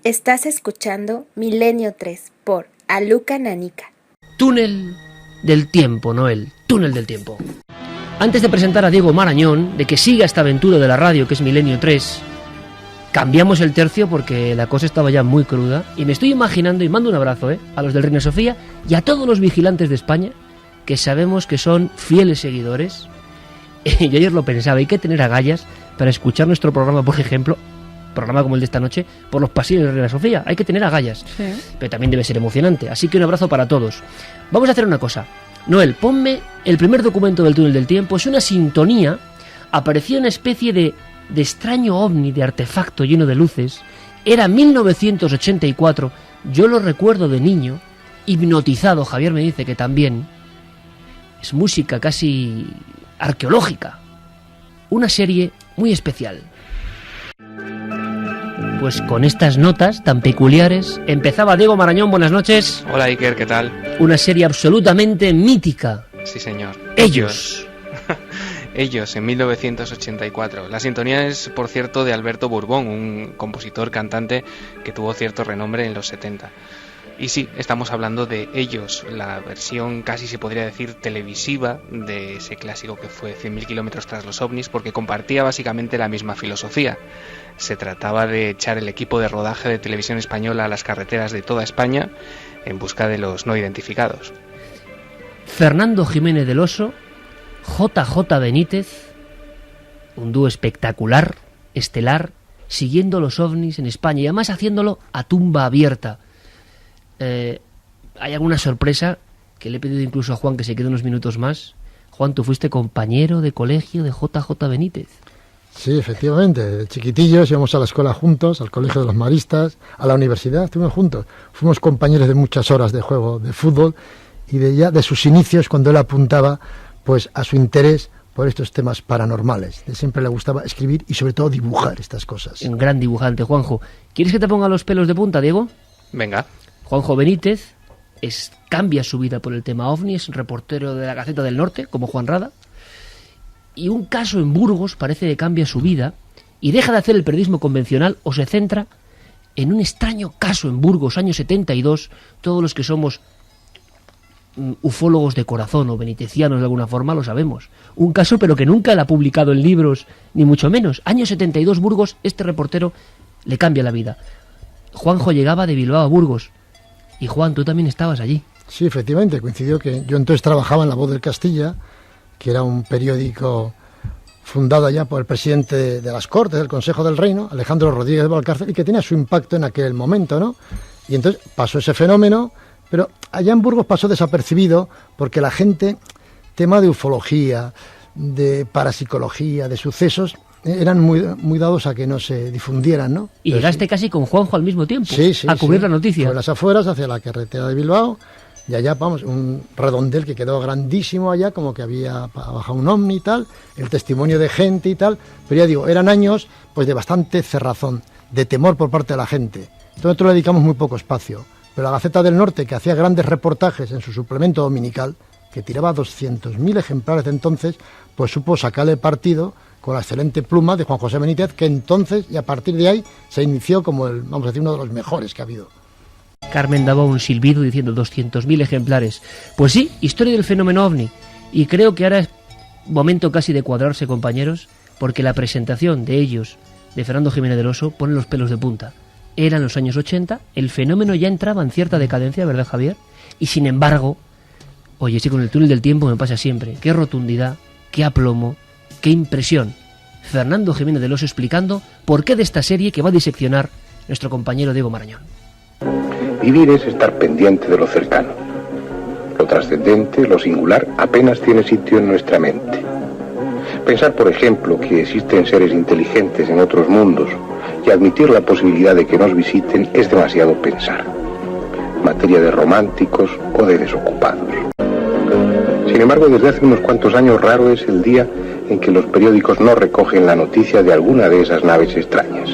Estás escuchando Milenio 3 por Aluca Nanica. Túnel del tiempo, Noel. Túnel del tiempo. Antes de presentar a Diego Marañón, de que siga esta aventura de la radio que es Milenio 3, cambiamos el tercio porque la cosa estaba ya muy cruda y me estoy imaginando, y mando un abrazo a los del Reina Sofía y a todos los vigilantes de España, que sabemos que son fieles seguidores. Yo ayer lo pensaba, hay que tener agallas para escuchar nuestro programa, por ejemplo, programa como el de esta noche, por los pasillos de Reina Sofía. Hay que tener agallas, sí. Pero también debe ser emocionante. Así que un abrazo para todos. Vamos a hacer una cosa. Noel, ponme el primer documento del túnel del tiempo. Es una sintonía. Apareció una especie de extraño ovni, de artefacto lleno de luces. Era 1984. Yo lo recuerdo de niño, hipnotizado. Javier me dice que también. Es música casi arqueológica. Una serie muy especial. Pues con estas notas tan peculiares empezaba Diego Marañón. Buenas noches. Hola Iker, ¿qué tal? Una serie absolutamente mítica. Sí, señor. Ellos. Ellos, en 1984. La sintonía es, por cierto, de Alberto Bourbon, un compositor cantante que tuvo cierto renombre en los 70. Y sí, estamos hablando de Ellos, la versión casi se podría decir televisiva de ese clásico que fue 100.000 kilómetros tras los ovnis, porque compartía básicamente la misma filosofía. Se trataba de echar el equipo de rodaje de Televisión Española a las carreteras de toda España en busca de los no identificados. Fernando Jiménez del Oso, JJ Benítez, un dúo espectacular, estelar, siguiendo los ovnis en España y además haciéndolo a tumba abierta. Hay alguna sorpresa que le he pedido incluso a Juan que se quede unos minutos más. Juan, tú fuiste compañero de colegio de JJ Benítez. Sí, efectivamente, de chiquitillos íbamos a la escuela juntos, al colegio de los maristas, a la universidad, estuvimos juntos. Fuimos compañeros de muchas horas de juego de fútbol y de sus inicios, cuando él apuntaba pues a su interés por estos temas paranormales. Siempre le gustaba escribir y sobre todo dibujar estas cosas. Un gran dibujante, Juanjo. ¿Quieres que te ponga los pelos de punta, Diego? Venga. Juanjo Benítez cambia su vida por el tema ovni, es un reportero de la Gaceta del Norte, como Juan Rada. Y un caso en Burgos parece que cambia su vida y deja de hacer el periodismo convencional o se centra en un extraño caso en Burgos, año 72. Todos los que somos ufólogos de corazón o benitecianos de alguna forma lo sabemos. Un caso pero que nunca lo ha publicado en libros, ni mucho menos. Año 72, Burgos, este reportero le cambia la vida. Juanjo llegaba de Bilbao a Burgos y Juan, tú también estabas allí. Sí, efectivamente, coincidió que yo entonces trabajaba en La Voz del Castilla, que era un periódico fundado ya por el presidente de las Cortes del Consejo del Reino, Alejandro Rodríguez de Valcárcel, y que tenía su impacto en aquel momento, ¿no? Y entonces pasó ese fenómeno, pero allá en Burgos pasó desapercibido porque la gente, tema de ufología, de parapsicología, de sucesos, eran muy dados a que no se difundieran, ¿no? Y llegaste casi con Juanjo al mismo tiempo, sí, a cubrir la noticia. Por las afueras, hacia la carretera de Bilbao. Y allá, vamos, un redondel que quedó grandísimo allá, como que había bajado un ovni y tal, el testimonio de gente y tal, pero ya digo, eran años pues de bastante cerrazón, de temor por parte de la gente. Entonces nosotros le dedicamos muy poco espacio, pero la Gaceta del Norte, que hacía grandes reportajes en su suplemento dominical, que tiraba 200.000 ejemplares de entonces, pues supo sacarle partido con la excelente pluma de Juan José Benítez, que entonces, y a partir de ahí, se inició como vamos a decir, uno de los mejores que ha habido. Carmen daba un silbido diciendo 200.000 ejemplares. Pues sí, historia del fenómeno ovni. Y creo que ahora es momento casi de cuadrarse, compañeros, porque la presentación de Ellos, de Fernando Jiménez del Oso, pone los pelos de punta. Eran los años 80, el fenómeno ya entraba en cierta decadencia, ¿verdad, Javier? Y sin embargo, oye, sí, con el túnel del tiempo me pasa siempre. Qué rotundidad, qué aplomo, qué impresión. Fernando Jiménez del Oso explicando por qué de esta serie que va a diseccionar nuestro compañero Diego Marañón. Vivir es estar pendiente de lo cercano. Lo trascendente, lo singular, apenas tiene sitio en nuestra mente. Pensar, por ejemplo, que existen seres inteligentes en otros mundos y admitir la posibilidad de que nos visiten es demasiado pensar. Materia de románticos o de desocupados. Sin embargo, desde hace unos cuantos años raro es el día en que los periódicos no recogen la noticia de alguna de esas naves extrañas.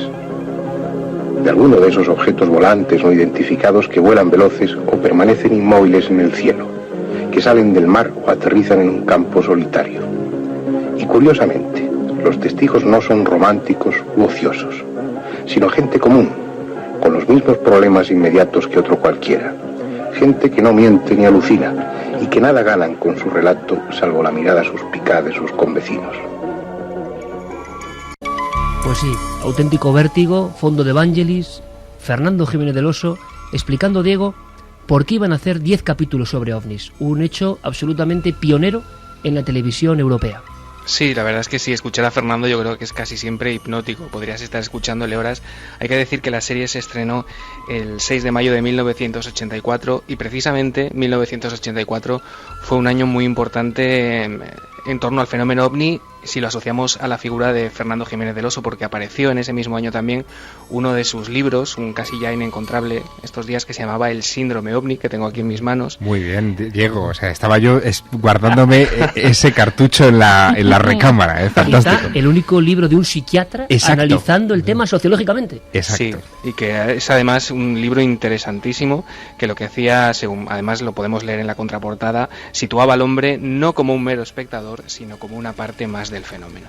De alguno de esos objetos volantes no identificados que vuelan veloces o permanecen inmóviles en el cielo, que salen del mar o aterrizan en un campo solitario. Y curiosamente, los testigos no son románticos u ociosos, sino gente común, con los mismos problemas inmediatos que otro cualquiera. Gente que no miente ni alucina y que nada ganan con su relato salvo la mirada suspicaz de sus convecinos. Pues sí, auténtico vértigo, fondo de Evangelis, Fernando Jiménez del Oso, explicando, Diego, por qué iban a hacer 10 capítulos sobre ovnis, un hecho absolutamente pionero en la televisión europea. Sí, la verdad es que sí, escuchar a Fernando yo creo que es casi siempre hipnótico, podrías estar escuchándole horas. Hay que decir que la serie se estrenó el 6 de mayo de 1984 y precisamente 1984 fue un año muy importante en torno al fenómeno ovni, si lo asociamos a la figura de Fernando Jiménez del Oso, porque apareció en ese mismo año también uno de sus libros, un casi ya inencontrable estos días, que se llamaba El síndrome ovni, que tengo aquí en mis manos. Muy bien, Diego, o sea, estaba yo guardándome ese cartucho en la recámara, fantástico. Quizá el único libro de un psiquiatra analizando el tema sociológicamente. Exacto. Sí, y que es además un libro interesantísimo, que lo que hacía, según además lo podemos leer en la contraportada, situaba al hombre no como un mero espectador, sino como una parte más del fenómeno.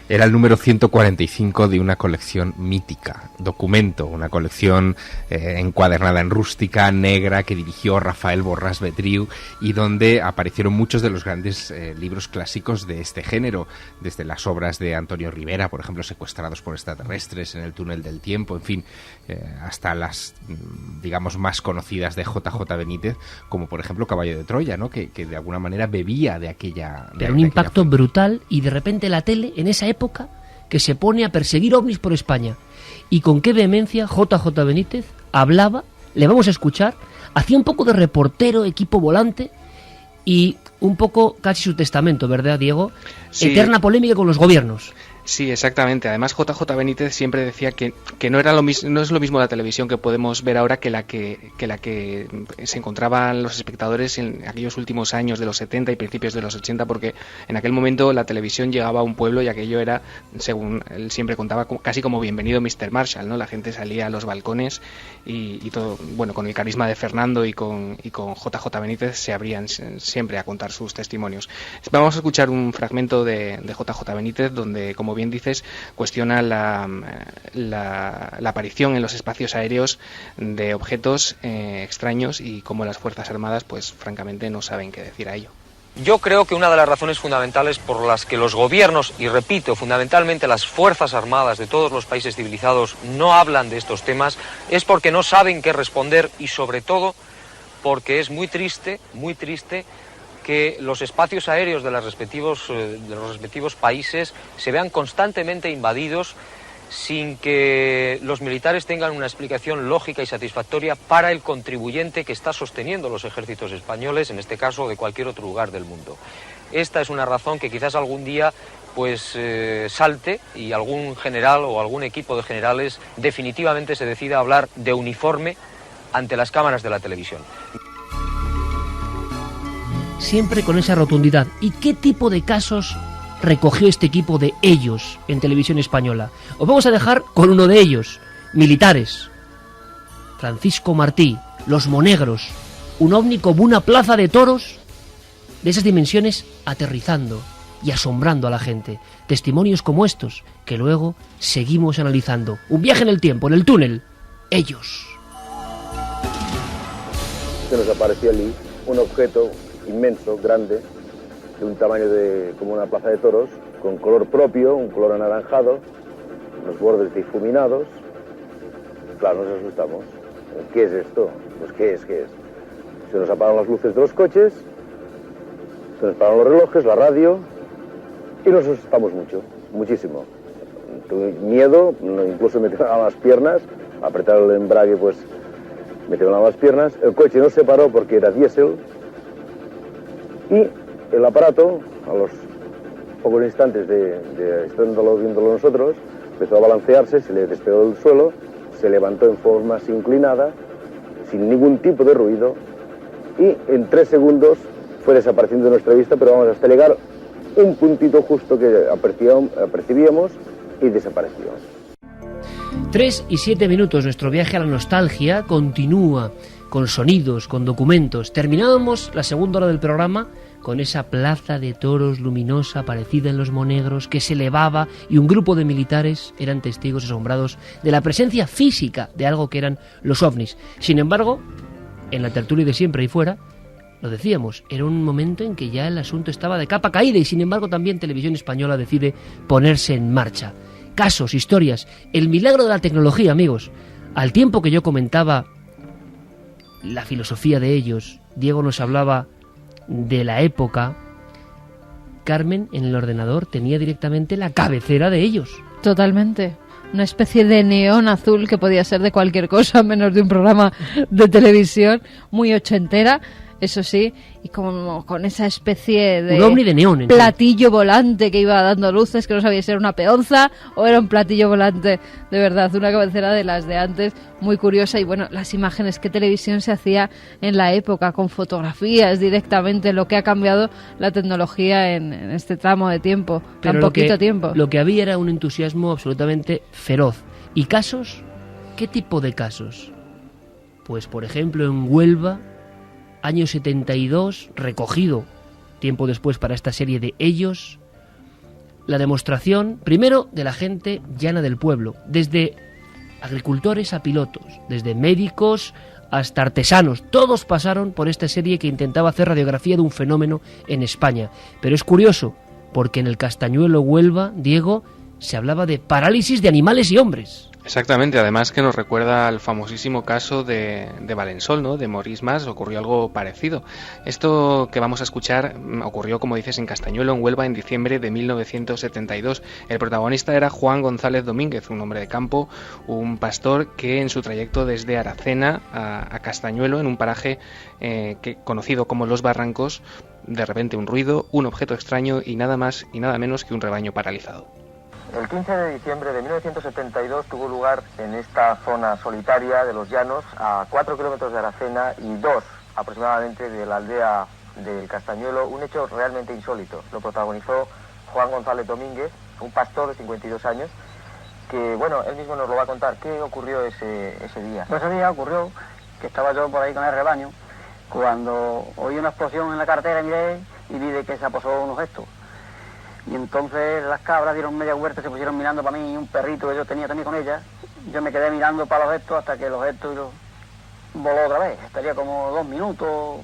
Era el número 145 de una colección mítica, Documento, una colección encuadernada en rústica, negra, que dirigió Rafael Borràs Betriu y donde aparecieron muchos de los grandes libros clásicos de este género, desde las obras de Antonio Rivera, por ejemplo, Secuestrados por extraterrestres, En el túnel del tiempo, en fin, hasta las, digamos, más conocidas de JJ Benítez, como por ejemplo Caballo de Troya, ¿no? que de alguna manera bebía de aquella... Pero un impacto brutal, y de repente la tele, en esa época, que se pone a perseguir ovnis por España. Y con qué vehemencia JJ Benítez hablaba, le vamos a escuchar, hacía un poco de reportero, equipo volante, y un poco casi su testamento, ¿verdad, Diego? Sí. Eterna polémica con los gobiernos. Sí, exactamente. Además, JJ Benítez siempre decía que no era lo mismo, no es lo mismo la televisión que podemos ver ahora que la que se encontraban los espectadores en aquellos últimos años de los 70 y principios de los 80, porque en aquel momento la televisión llegaba a un pueblo y aquello era, según él siempre contaba, casi como bienvenido Mr. Marshall, ¿no? La gente salía a los balcones y todo, bueno, con el carisma de Fernando y con JJ Benítez se abrían siempre a contar sus testimonios. Vamos a escuchar un fragmento de JJ Benítez donde, como bien dices, cuestiona la aparición en los espacios aéreos de objetos extraños y cómo las Fuerzas Armadas, pues francamente, no saben qué decir a ello. Yo creo que una de las razones fundamentales por las que los gobiernos, y repito, fundamentalmente las Fuerzas Armadas de todos los países civilizados, no hablan de estos temas, es porque no saben qué responder y, sobre todo, porque es muy triste que los espacios aéreos de los respectivos países se vean constantemente invadidos sin que los militares tengan una explicación lógica y satisfactoria para el contribuyente que está sosteniendo los ejércitos españoles, en este caso de cualquier otro lugar del mundo. Esta es una razón que quizás algún día salte y algún general o algún equipo de generales definitivamente se decida a hablar de uniforme ante las cámaras de la televisión. Siempre con esa rotundidad. ¿Y qué tipo de casos recogió este equipo de Ellos en televisión española? Os vamos a dejar con uno de ellos, militares. Francisco Martí, Los Monegros, un ovni como una plaza de toros de esas dimensiones aterrizando y asombrando a la gente. Testimonios como estos que luego seguimos analizando. Un viaje en el tiempo, en el túnel. Ellos. Se nos apareció allí un objeto inmenso, grande, de un tamaño como una plaza de toros, con color propio, un color anaranjado, los bordes difuminados. Claro, nos asustamos. ¿Qué es esto? Pues ¿qué es? Se nos apagaron las luces de los coches, se nos apagaron los relojes, la radio, y nos asustamos muchísimo. Tuve miedo, incluso me temblaban las piernas, apretar el embrague, pues me temblaban las piernas. El coche no se paró porque era diésel. Y el aparato, a los pocos instantes de estándolo viéndolo nosotros, empezó a balancearse, se le despegó del suelo, se levantó en forma así inclinada, sin ningún tipo de ruido, y en 3 segundos fue desapareciendo de nuestra vista, pero vamos, hasta llegar un puntito justo que apercibíamos y desapareció. 3 y 7 minutos, nuestro viaje a la nostalgia continúa con sonidos, con documentos. Terminábamos la segunda hora del programa con esa plaza de toros luminosa parecida en los monegros que se elevaba, y un grupo de militares eran testigos asombrados de la presencia física de algo que eran los ovnis. Sin embargo, en la tertulia de siempre y fuera, lo decíamos, era un momento en que ya el asunto estaba de capa caída, y sin embargo también Televisión Española decide ponerse en marcha. Casos, historias, el milagro de la tecnología, amigos. Al tiempo que yo comentaba la filosofía de ellos, Diego nos hablaba de la época. Carmen en el ordenador tenía directamente la cabecera de ellos. Totalmente. Una especie de neón azul que podía ser de cualquier cosa menos de un programa de televisión, muy ochentera, eso sí, y como con esa especie de un ovni de neón, platillo volante que iba dando luces, que no sabía si era una peonza o era un platillo volante de verdad, una cabecera de las de antes, muy curiosa. Y bueno, las imágenes que televisión se hacía en la época, con fotografías directamente, lo que ha cambiado la tecnología en este tramo de tiempo, tan poquito tiempo. Lo que había era un entusiasmo absolutamente feroz. ¿Y casos? ¿Qué tipo de casos? Pues por ejemplo en Huelva, año 72, recogido tiempo después para esta serie de Ellos, la demostración, primero, de la gente llana del pueblo, desde agricultores a pilotos, desde médicos hasta artesanos, todos pasaron por esta serie que intentaba hacer radiografía de un fenómeno en España. Pero es curioso, porque en el Castañuelo Huelva, Diego, se hablaba de parálisis de animales y hombres. Exactamente, además que nos recuerda al famosísimo caso de Valensol, ¿no? De Maurice Mas, ocurrió algo parecido. Esto que vamos a escuchar ocurrió, como dices, en Castañuelo, en Huelva, en diciembre de 1972. El protagonista era Juan González Domínguez, un hombre de campo, un pastor que en su trayecto desde Aracena a Castañuelo, en un paraje conocido como Los Barrancos, de repente un ruido, un objeto extraño y nada más y nada menos que un rebaño paralizado. El 15 de diciembre de 1972 tuvo lugar en esta zona solitaria de los llanos, a 4 kilómetros de Aracena y 2 aproximadamente de la aldea del Castañuelo, un hecho realmente insólito. Lo protagonizó Juan González Domínguez, un pastor de 52 años, que, bueno, él mismo nos lo va a contar. ¿Qué ocurrió ese día? Pues ese día ocurrió que estaba yo por ahí con el rebaño, cuando oí una explosión en la carretera, miré y vi de que se aposó un objeto. Y entonces las cabras dieron media vuelta, se pusieron mirando para mí, y un perrito que yo tenía también con ella. Yo me quedé mirando para los objetos hasta que el objeto voló otra vez. Estaría como 2 minutos.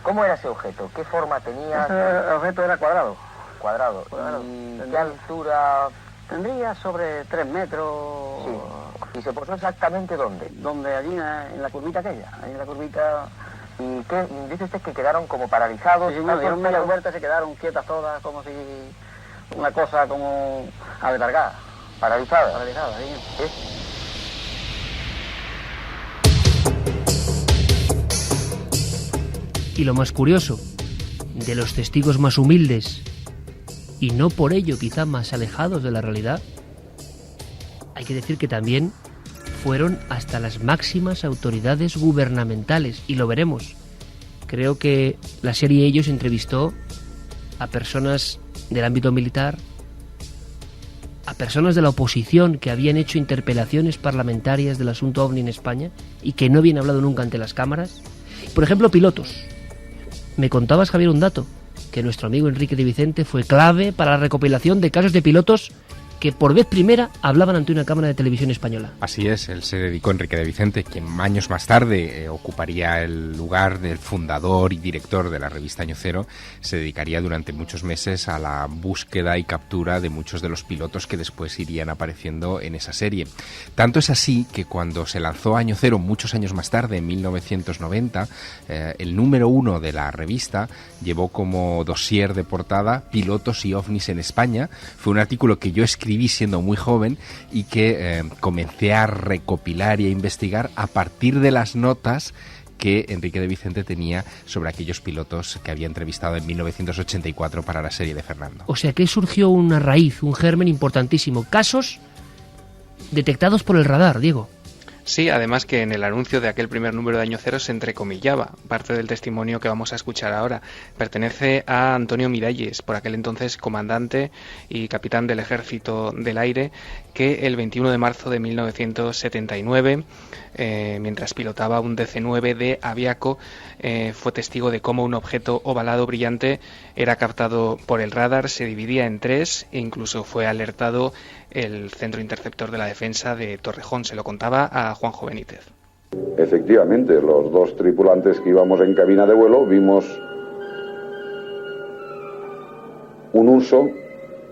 ¿Cómo era ese objeto? ¿Qué forma tenía? Ese objeto era cuadrado. Cuadrado. ¿Y qué altura? Tendría sobre 3 metros. Sí. ¿Y se posó exactamente dónde? Donde allí en la curvita aquella. Ahí en la curvita. ¿Y qué? Dice usted que quedaron como paralizados. Sí, no, dieron media vuelta, se quedaron quietas todas, como si una cosa como aletargada. Paralizada. Paralizada, sí. Y lo más curioso, de los testigos más humildes, y no por ello quizá más alejados de la realidad, hay que decir que también fueron hasta las máximas autoridades gubernamentales, y lo veremos. Creo que la serie Ellos entrevistó a personas del ámbito militar, a personas de la oposición que habían hecho interpelaciones parlamentarias del asunto OVNI en España y que no habían hablado nunca ante las cámaras. Por ejemplo, pilotos. Me contabas, Javier, un dato, que nuestro amigo Enrique de Vicente fue clave para la recopilación de casos de pilotos que por vez primera hablaban ante una cámara de televisión española. Así es, él se dedicó, Enrique de Vicente, quien años más tarde ocuparía el lugar del fundador y director de la revista Año Cero, se dedicaría durante muchos meses a la búsqueda y captura de muchos de los pilotos que después irían apareciendo en esa serie. Tanto es así que cuando se lanzó Año Cero, muchos años más tarde, en 1990, el número 1 de la revista llevó como dossier de portada Pilotos y OVNIs en España. Fue un artículo que yo escribí siendo muy joven y que comencé a recopilar y a investigar a partir de las notas que Enrique de Vicente tenía sobre aquellos pilotos que había entrevistado en 1984 para la serie de Fernando. O sea que surgió una raíz, un germen importantísimo. Casos detectados por el radar, Diego. Sí, además que en el anuncio de aquel primer número de Año Cero se entrecomillaba parte del testimonio que vamos a escuchar ahora. Pertenece a Antonio Miralles, por aquel entonces comandante y capitán del Ejército del Aire, que el 21 de marzo de 1979, mientras pilotaba un DC-9 de Aviaco, fue testigo de cómo un objeto ovalado brillante era captado por el radar, se dividía en tres e incluso fue alertado el Centro Interceptor de la Defensa de Torrejón. Se lo contaba a Juanjo Benítez. Efectivamente, los dos tripulantes que íbamos en cabina de vuelo vimos un uso,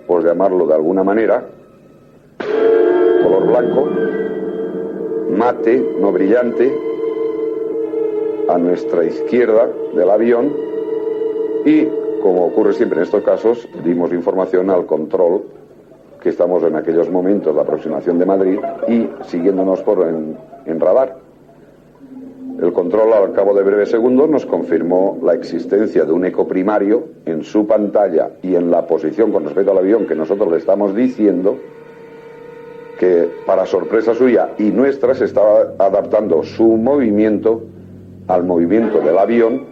por llamarlo de alguna manera, color blanco, mate, no brillante, a nuestra izquierda del avión y, como ocurre siempre en estos casos, dimos información al control, que estamos en aquellos momentos de aproximación de Madrid y siguiéndonos en radar. El control, al cabo de breves segundos, nos confirmó la existencia de un eco primario en su pantalla y en la posición con respecto al avión que nosotros le estamos diciendo, que para sorpresa suya y nuestra se estaba adaptando su movimiento al movimiento del avión,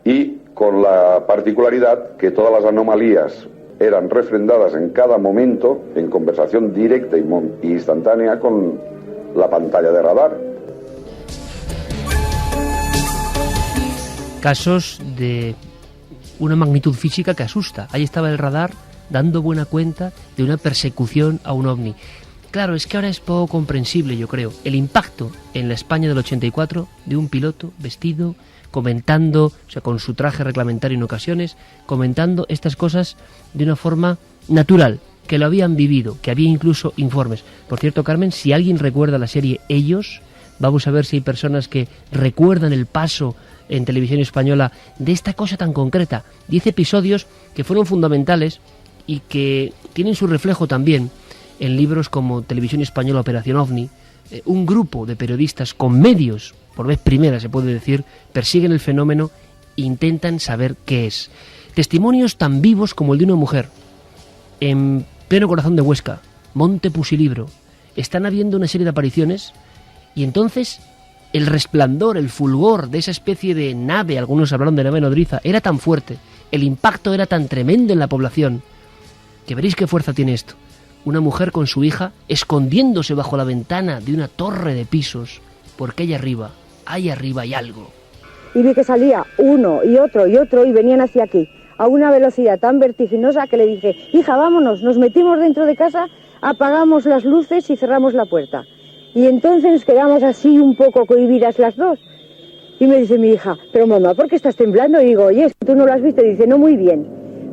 y con la particularidad que todas las anomalías eran refrendadas en cada momento en conversación directa y instantánea con la pantalla de radar. Casos de una magnitud física que asusta. Ahí estaba el radar dando buena cuenta de una persecución a un ovni. Claro, es que ahora es poco comprensible, yo creo, el impacto en la España del 84 de un piloto vestido, comentando, o sea, con su traje reglamentario en ocasiones, comentando estas cosas de una forma natural, que lo habían vivido, que había incluso informes. Por cierto, Carmen, si alguien recuerda la serie Ellos, vamos a ver si hay personas que recuerdan el paso en televisión española de esta cosa tan concreta. 10 episodios que fueron fundamentales y que tienen su reflejo también en libros como Televisión Española Operación OVNI. Un grupo de periodistas con medios, por vez primera se puede decir, persiguen el fenómeno e intentan saber qué es. Testimonios tan vivos como el de una mujer en pleno corazón de Huesca, Monte Pusilibro. Están habiendo una serie de apariciones y entonces el resplandor, el fulgor de esa especie de nave, algunos hablaron de nave nodriza, era tan fuerte, el impacto era tan tremendo en la población, que veréis qué fuerza tiene esto. Una mujer con su hija escondiéndose bajo la ventana de una torre de pisos, porque ahí arriba hay algo. Y vi que salía uno y otro y venían hacia aquí, a una velocidad tan vertiginosa que le dije, hija, vámonos, nos metimos dentro de casa, apagamos las luces y cerramos la puerta. Y entonces nos quedamos así un poco cohibidas las dos. Y me dice mi hija, pero mamá, ¿por qué estás temblando? Y digo, oye, ¿tú no lo has visto? Y dice, no, muy bien.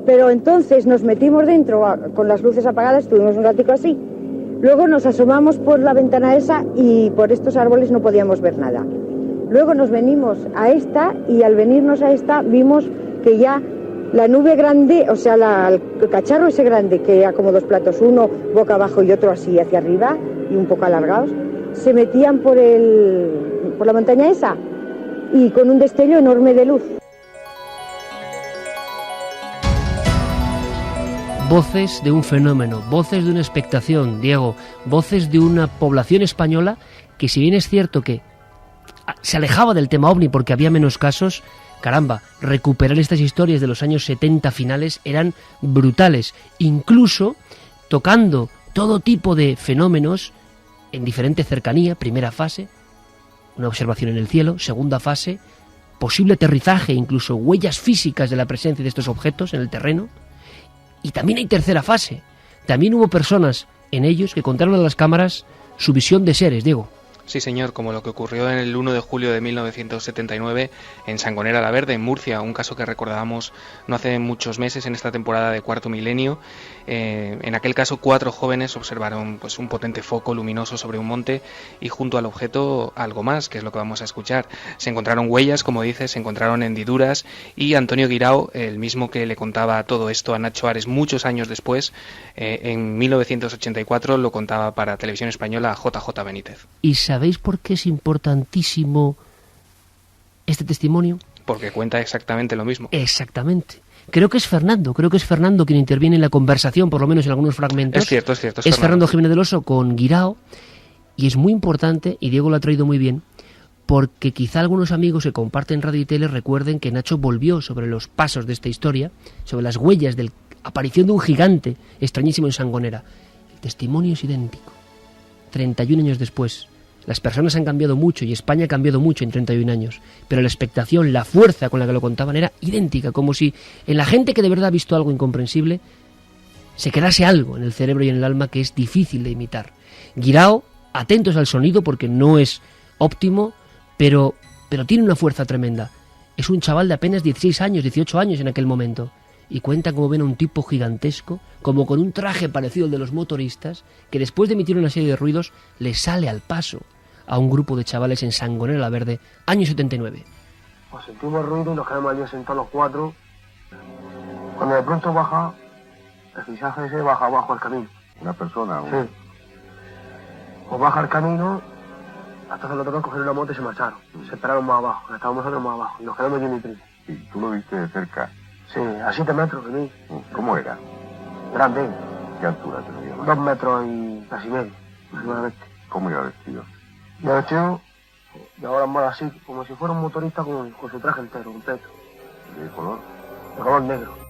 Pero entonces nos metimos dentro con las luces apagadas, estuvimos un ratico así. Luego nos asomamos por la ventana esa y por estos árboles no podíamos ver nada. Luego nos venimos a esta y al venirnos a esta vimos que ya la nube grande, o sea, el cacharro ese grande que era como dos platos, uno boca abajo y otro así hacia arriba y un poco alargados, se metían por la montaña esa y con un destello enorme de luz. Voces de un fenómeno, voces de una expectación, Diego, voces de una población española que, si bien es cierto que se alejaba del tema OVNI porque había menos casos, caramba, recuperar estas historias de los años 70 finales eran brutales, incluso tocando todo tipo de fenómenos en diferente cercanía. Primera fase, una observación en el cielo; segunda fase, posible aterrizaje, incluso huellas físicas de la presencia de estos objetos en el terreno. Y también hay tercera fase. También hubo personas en ellos que contaron a las cámaras su visión de seres, Diego. Sí, señor, como lo que ocurrió en el 1 de julio de 1979 en Sangonera la Verde, en Murcia, un caso que recordábamos no hace muchos meses en esta temporada de Cuarto Milenio. En aquel caso 4 jóvenes observaron pues un potente foco luminoso sobre un monte y junto al objeto algo más, que es lo que vamos a escuchar. Se encontraron huellas, como dices, se encontraron hendiduras y Antonio Guirao, el mismo que le contaba todo esto a Nacho Ares muchos años después, en 1984 lo contaba para Televisión Española a JJ Benítez. ¿Y sabéis por qué es importantísimo este testimonio? Porque cuenta exactamente lo mismo. Exactamente. Creo que es Fernando quien interviene en la conversación, por lo menos en algunos fragmentos. Es cierto. Es Fernando Jiménez del Oso con Guirao, Y es muy importante, y Diego lo ha traído muy bien, porque quizá algunos amigos que comparten radio y tele recuerden que Nacho volvió sobre los pasos de esta historia, sobre las huellas de la aparición de un gigante extrañísimo en Sangonera. El testimonio es idéntico. 31 años después. Las personas han cambiado mucho y España ha cambiado mucho en 31 años, pero la expectación, la fuerza con la que lo contaban era idéntica, como si en la gente que de verdad ha visto algo incomprensible se quedase algo en el cerebro y en el alma que es difícil de imitar. Guirao, atentos al sonido porque no es óptimo, pero tiene una fuerza tremenda. Es un chaval de apenas 16 años, 18 años en aquel momento, y cuenta como ven a un tipo gigantesco, como con un traje parecido al de los motoristas, que después de emitir una serie de ruidos le sale al paso a un grupo de chavales en Sangonera la Verde, año 79. Pues sentimos el ruido y nos quedamos allí sentados los cuatro. Cuando de pronto baja, el fichaje ese baja abajo al camino. ¿Una persona? Sí. Pues baja el camino, hasta los otros cogieron una moto y se marcharon. Se esperaron más abajo, estábamos nosotros más abajo, y nos quedamos yo y mi primo. ¿Y tú lo viste de cerca? Sí, a 7 metros de mí. ¿Cómo era? Grande. ¿Qué altura tenía? 2 metros y casi medio, aproximadamente. ¿Cómo iba vestido? Iba vestido de ahora más así, como si fuera un motorista con su traje entero, completo. ¿De color? De color negro.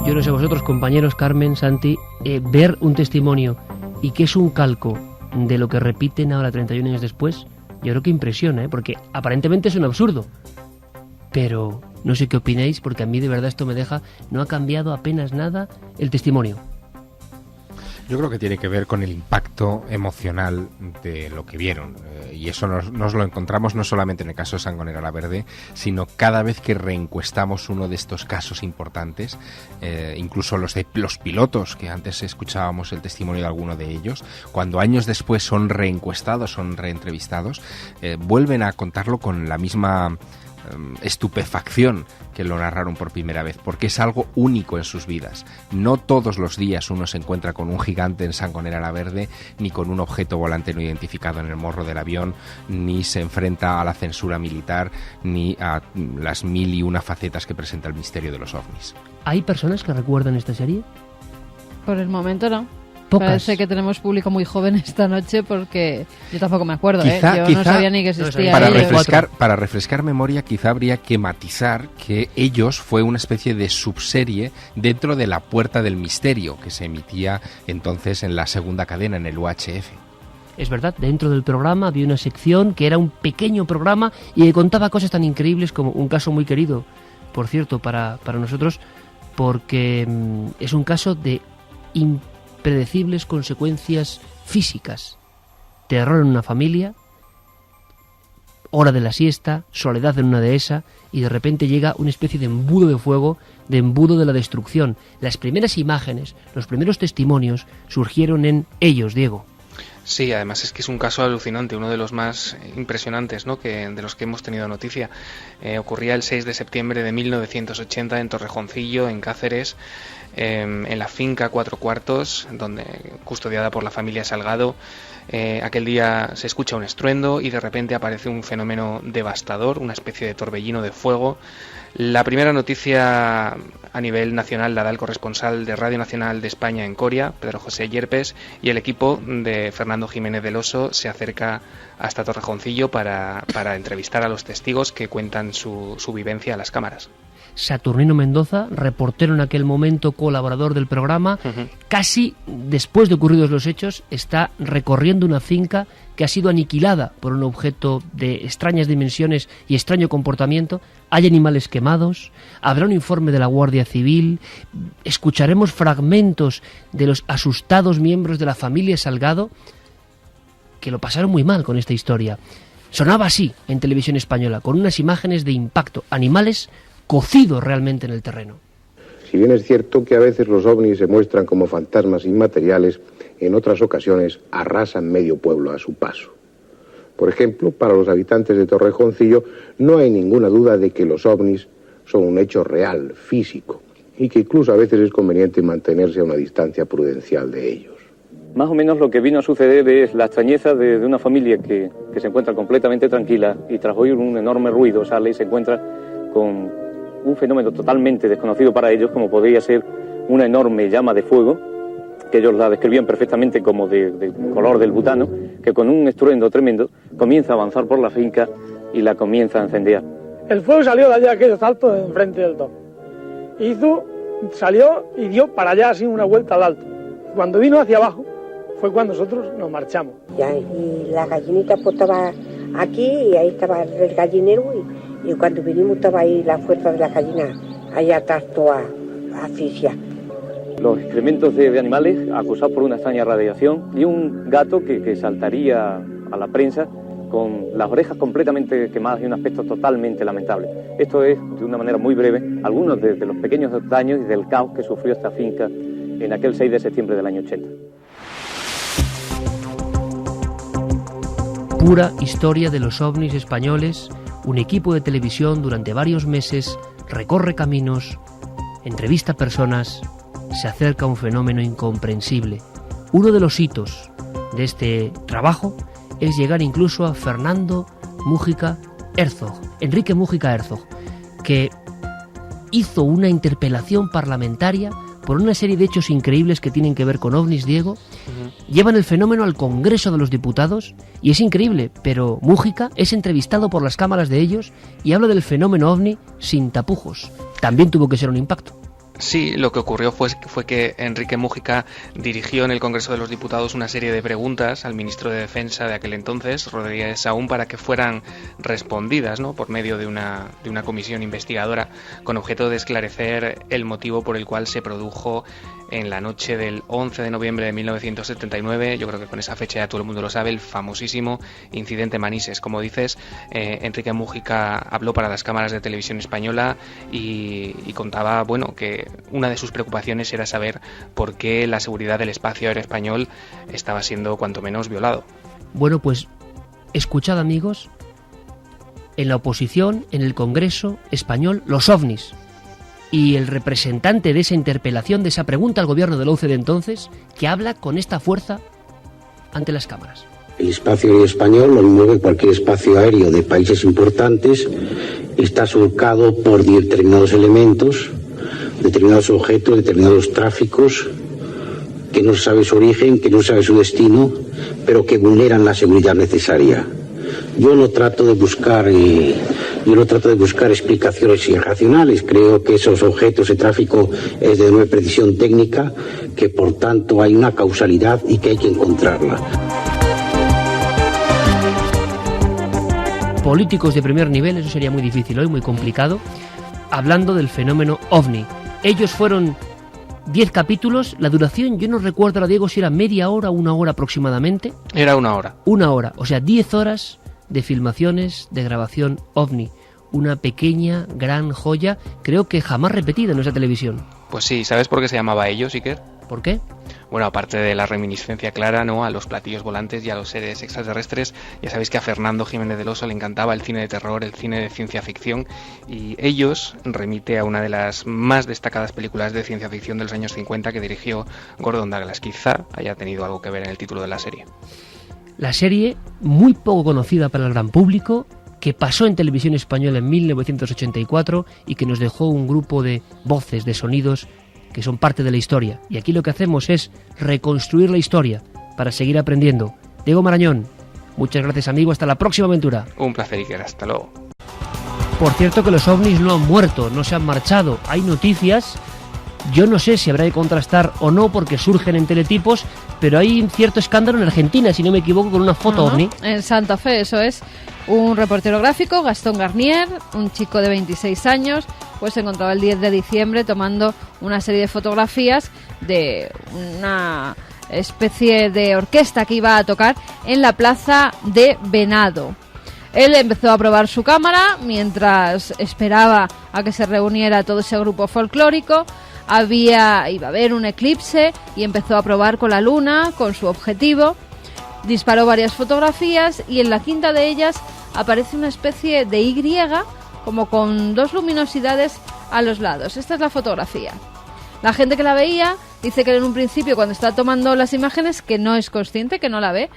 Yo no sé vosotros, compañeros, Carmen, Santi, ver un testimonio y que es un calco de lo que repiten ahora 31 años después, yo creo que impresiona, porque aparentemente es un absurdo. Pero no sé qué opináis, porque a mí de verdad esto me deja, no ha cambiado apenas nada el testimonio. Yo creo que tiene que ver con el impacto emocional de lo que vieron, y eso nos lo encontramos no solamente en el caso de Sangonera la Verde, sino cada vez que reencuestamos uno de estos casos importantes, incluso los pilotos, que antes escuchábamos el testimonio de alguno de ellos, cuando años después son reencuestados, son reentrevistados, vuelven a contarlo con la misma estupefacción que lo narraron por primera vez, porque es algo único en sus vidas. No todos los días uno se encuentra con un gigante en Sangonera la Verde, ni con un objeto volante no identificado en el morro del avión, ni se enfrenta a la censura militar, ni a las 1001 facetas que presenta el misterio de los ovnis. ¿Hay personas que recuerdan esta serie? Por el momento no. Pocas. Parece que tenemos público muy joven esta noche porque yo tampoco me acuerdo, Quizá, yo no sabía ni que existía. Para refrescar memoria, quizá habría que matizar que Ellos fue una especie de subserie dentro de La Puerta del Misterio, que se emitía entonces en la segunda cadena, en el UHF. Es verdad, dentro del programa había una sección que era un pequeño programa y que contaba cosas tan increíbles como un caso muy querido, por cierto, para nosotros, porque es un caso de impredecibles consecuencias físicas. Terror en una familia, hora de la siesta, soledad en una dehesa, y de repente llega una especie de embudo de fuego, de embudo de la destrucción. Las primeras imágenes, los primeros testimonios surgieron en Ellos, Diego. Sí, además es que es un caso alucinante, uno de los más impresionantes, ¿no?, de los que hemos tenido noticia. Ocurría el 6 de septiembre de 1980 en Torrejoncillo, en Cáceres, en la finca Cuatro Cuartos, custodiada por la familia Salgado. Aquel día se escucha un estruendo y de repente aparece un fenómeno devastador, una especie de torbellino de fuego. La primera noticia a nivel nacional la da el corresponsal de Radio Nacional de España en Coria, Pedro José Yerpes, y el equipo de Fernando Jiménez del Oso se acerca hasta Torrejoncillo para entrevistar a los testigos que cuentan su vivencia a las cámaras. Saturnino Mendoza, reportero en aquel momento, colaborador del programa, casi después de ocurridos los hechos, está recorriendo una finca que ha sido aniquilada por un objeto de extrañas dimensiones y extraño comportamiento. Hay animales quemados, habrá un informe de la Guardia Civil, escucharemos fragmentos de los asustados miembros de la familia Salgado que lo pasaron muy mal con esta historia. Sonaba así en televisión española, con unas imágenes de impacto, animales cocidos realmente en el terreno. Si bien es cierto que a veces los ovnis se muestran como fantasmas inmateriales, en otras ocasiones arrasan medio pueblo a su paso. Por ejemplo, para los habitantes de Torrejoncillo no hay ninguna duda de que los ovnis son un hecho real, físico, y que incluso a veces es conveniente mantenerse a una distancia prudencial de ellos. Más o menos lo que vino a suceder es la extrañeza de una familia que se encuentra completamente tranquila y tras oír un enorme ruido sale y se encuentra con un fenómeno totalmente desconocido para ellos, como podría ser una enorme llama de fuego, que ellos la describían perfectamente como de color del butano, que con un estruendo tremendo comienza a avanzar por la finca y la comienza a incendiar. El fuego salió de allá, aquellos altos, de enfrente del todo. Salió y dio para allá así una vuelta al alto. Cuando vino hacia abajo fue cuando nosotros nos marchamos. Y la gallinita pues estaba aquí y ahí estaba el gallinero y cuando vinimos estaba ahí la fuerza de la gallina allá atrás toda asfixia. Los excrementos de animales acusados por una extraña radiación y un gato que saltaría a la prensa con las orejas completamente quemadas y un aspecto totalmente lamentable. Esto es, de una manera muy breve, algunos de los pequeños daños y del caos que sufrió esta finca en aquel 6 de septiembre del año 80. Pura historia de los ovnis españoles. Un equipo de televisión durante varios meses recorre caminos, entrevista a personas, se acerca a un fenómeno incomprensible. Uno de los hitos de este trabajo es llegar incluso a Fernando Múgica Herzog, Enrique Múgica Herzog, que hizo una interpelación parlamentaria por una serie de hechos increíbles que tienen que ver con ovnis, Diego. Llevan el fenómeno al Congreso de los Diputados y es increíble, pero Múgica es entrevistado por las cámaras de ellos y habla del fenómeno ovni sin tapujos. También tuvo que ser un impacto. Sí, lo que ocurrió fue que Enrique Múgica dirigió en el Congreso de los Diputados una serie de preguntas al ministro de Defensa de aquel entonces, Rodríguez Saúl, para que fueran respondidas, ¿no?, por medio de una comisión investigadora con objeto de esclarecer el motivo por el cual se produjo en la noche del 11 de noviembre de 1979, yo creo que con esa fecha ya todo el mundo lo sabe, el famosísimo incidente Manises. Como dices, Enrique Múgica habló para las cámaras de televisión española y contaba, bueno, que una de sus preocupaciones era saber por qué la seguridad del espacio aéreo español estaba siendo cuanto menos violado. Bueno, pues escuchad, amigos, en la oposición, en el Congreso español, los ovnis. Y el representante de esa interpelación, de esa pregunta al gobierno de la UCD entonces, que habla con esta fuerza ante las cámaras. El espacio aéreo español, lo mismo que cualquier espacio aéreo de países importantes, está surcado por determinados elementos, determinados objetos, determinados tráficos, que no se sabe su origen, que no se sabe su destino, pero que vulneran la seguridad necesaria. Yo no trato de buscar explicaciones irracionales. Creo que esos objetos de tráfico es de una precisión técnica, que por tanto hay una causalidad y que hay que encontrarla. Políticos de primer nivel, eso sería muy difícil hoy, muy complicado, hablando del fenómeno ovni. Ellos fueron 10 capítulos, la duración, yo no recuerdo ahora, Diego, si era media hora o una hora aproximadamente. Era una hora. Una hora, o sea, 10 horas de filmaciones, de grabación ovni. Una pequeña, gran joya, creo que jamás repetida en nuestra televisión. Pues sí, ¿sabes por qué se llamaba Ellos, Iker? ¿Por qué? Bueno, aparte de la reminiscencia clara, ¿no?, a los platillos volantes y a los seres extraterrestres, ya sabéis que a Fernando Jiménez del Oso le encantaba el cine de terror, el cine de ciencia ficción, y Ellos remite a una de las más destacadas películas de ciencia ficción de los años 50 que dirigió Gordon Douglas. Quizá haya tenido algo que ver en el título de la serie. La serie, muy poco conocida para el gran público, que pasó en televisión española en 1984 y que nos dejó un grupo de voces, de sonidos que son parte de la historia. Y aquí lo que hacemos es reconstruir la historia para seguir aprendiendo. Diego Marañón, muchas gracias, amigo, hasta la próxima aventura. Un placer, Iker, hasta luego. Por cierto que los ovnis no han muerto, no se han marchado, hay noticias. Yo no sé si habrá que contrastar o no porque surgen en teletipos, pero hay un cierto escándalo en Argentina, si no me equivoco, con una foto ovni. En Santa Fe, eso es. Un reportero gráfico, Gastón Garnier, un chico de 26 años, pues se encontraba el 10 de diciembre tomando una serie de fotografías de una especie de orquesta que iba a tocar en la plaza de Venado. Él empezó a probar su cámara mientras esperaba a que se reuniera todo ese grupo folclórico. Iba a haber un eclipse y empezó a probar con la luna, con su objetivo. Disparó varias fotografías y en la quinta de ellas aparece una especie de Y, como con dos luminosidades a los lados. Esta es la fotografía. La gente que la veía dice que en un principio, cuando está tomando las imágenes, que no es consciente, que no la ve,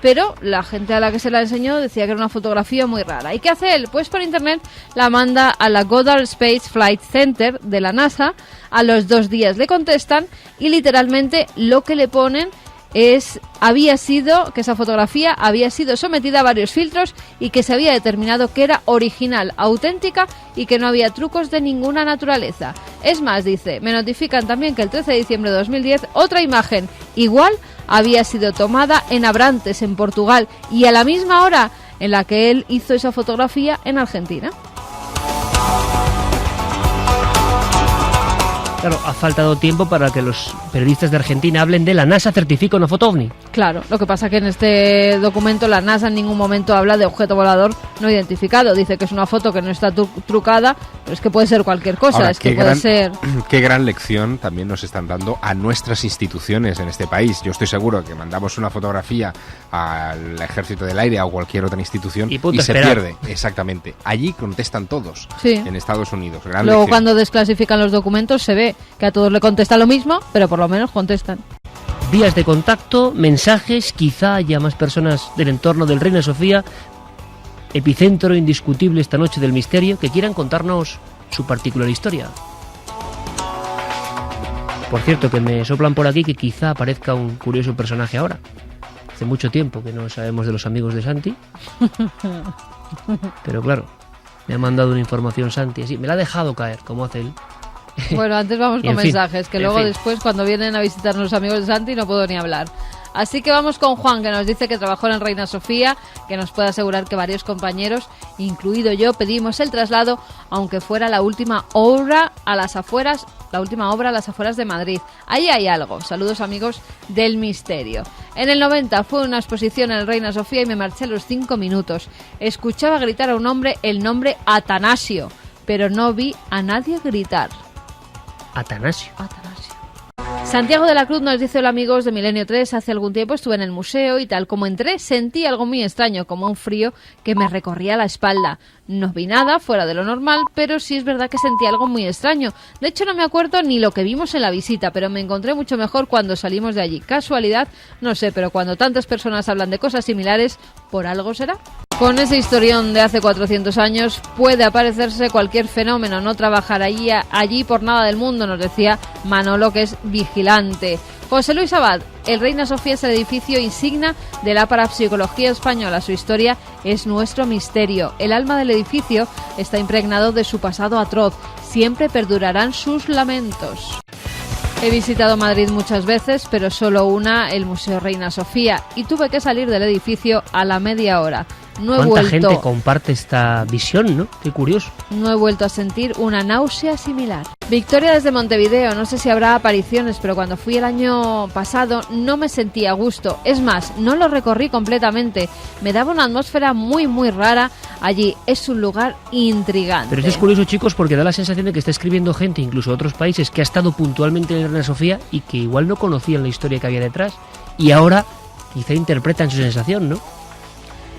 pero la gente a la que se la enseñó decía que era una fotografía muy rara. ¿Y qué hace él? Pues por internet la manda a la Goddard Space Flight Center de la NASA. A los 2 días le contestan y literalmente lo que le ponen es que esa fotografía había sido sometida a varios filtros y que se había determinado que era original, auténtica y que no había trucos de ninguna naturaleza. Es más, dice, me notifican también que el 13 de diciembre de 2010 otra imagen igual había sido tomada en Abrantes, en Portugal, y a la misma hora en la que él hizo esa fotografía en Argentina. Claro, ha faltado tiempo para que los periodistas de Argentina hablen de la NASA certifica una foto ovni. Claro, lo que pasa que en este documento la NASA en ningún momento habla de objeto volador no identificado. Dice que es una foto que no está trucada, pero es que puede ser cualquier cosa. Ahora, es que puede ser... Qué gran lección también nos están dando a nuestras instituciones en este país. Yo estoy seguro que mandamos una fotografía al Ejército del Aire o a cualquier otra institución y se pierde. Exactamente. Allí contestan todos, sí, en Estados Unidos. Luego lección. Cuando desclasifican los documentos se ve que a todos le contesta lo mismo, pero por lo menos contestan. Vías de contacto, mensajes, quizá haya más personas del entorno del Reina Sofía, epicentro indiscutible esta noche del misterio, que quieran contarnos su particular historia. Por cierto, que me soplan por aquí que quizá aparezca un curioso personaje ahora. Hace mucho tiempo que no sabemos de los amigos de Santi, pero claro, me ha mandado una información Santi, así me la ha dejado caer, como hace él. Bueno, antes vamos con mensajes, que luego después cuando vienen a visitarnos los amigos de Santi no puedo ni hablar. Así que vamos con Juan, que nos dice que trabajó en el Reina Sofía, que nos puede asegurar que varios compañeros, incluido yo, pedimos el traslado, aunque fuera la última obra a las afueras de Madrid. Ahí hay algo. Saludos, amigos del misterio. En el 90 fue una exposición en el Reina Sofía y me marché a los 5 minutos. Escuchaba gritar a un hombre el nombre Atanasio, pero no vi a nadie gritar. Atanasio. Santiago de la Cruz nos dice: hola amigos de Milenio 3, hace algún tiempo estuve en el museo y tal como entré sentí algo muy extraño, como un frío que me recorría la espalda. No vi nada fuera de lo normal, pero sí es verdad que sentí algo muy extraño. De hecho no me acuerdo ni lo que vimos en la visita, pero me encontré mucho mejor cuando salimos de allí. Casualidad, no sé, pero cuando tantas personas hablan de cosas similares, por algo será. Con ese historión de hace 400 años puede aparecerse cualquier fenómeno, no trabajar allí por nada del mundo, nos decía Manolo, que es vigilante. José Luis Abad, el Reina Sofía es el edificio insignia de la parapsicología española. Su historia es nuestro misterio. El alma del edificio está impregnado de su pasado atroz. Siempre perdurarán sus lamentos. He visitado Madrid muchas veces, pero solo una, el Museo Reina Sofía, y tuve que salir del edificio a la media hora. ¿Cuánta gente comparte esta visión, no? Qué curioso. No he vuelto a sentir una náusea similar. Victoria desde Montevideo, no sé si habrá apariciones, pero cuando fui el año pasado no me sentí a gusto. Es más, no lo recorrí completamente. Me daba una atmósfera muy, muy rara allí. Es un lugar intrigante. Pero esto es curioso, chicos, porque da la sensación de que está escribiendo gente, incluso de otros países, que ha estado puntualmente en la Reina Sofía y que igual no conocían la historia que había detrás. Y ahora quizá interpretan su sensación, ¿no?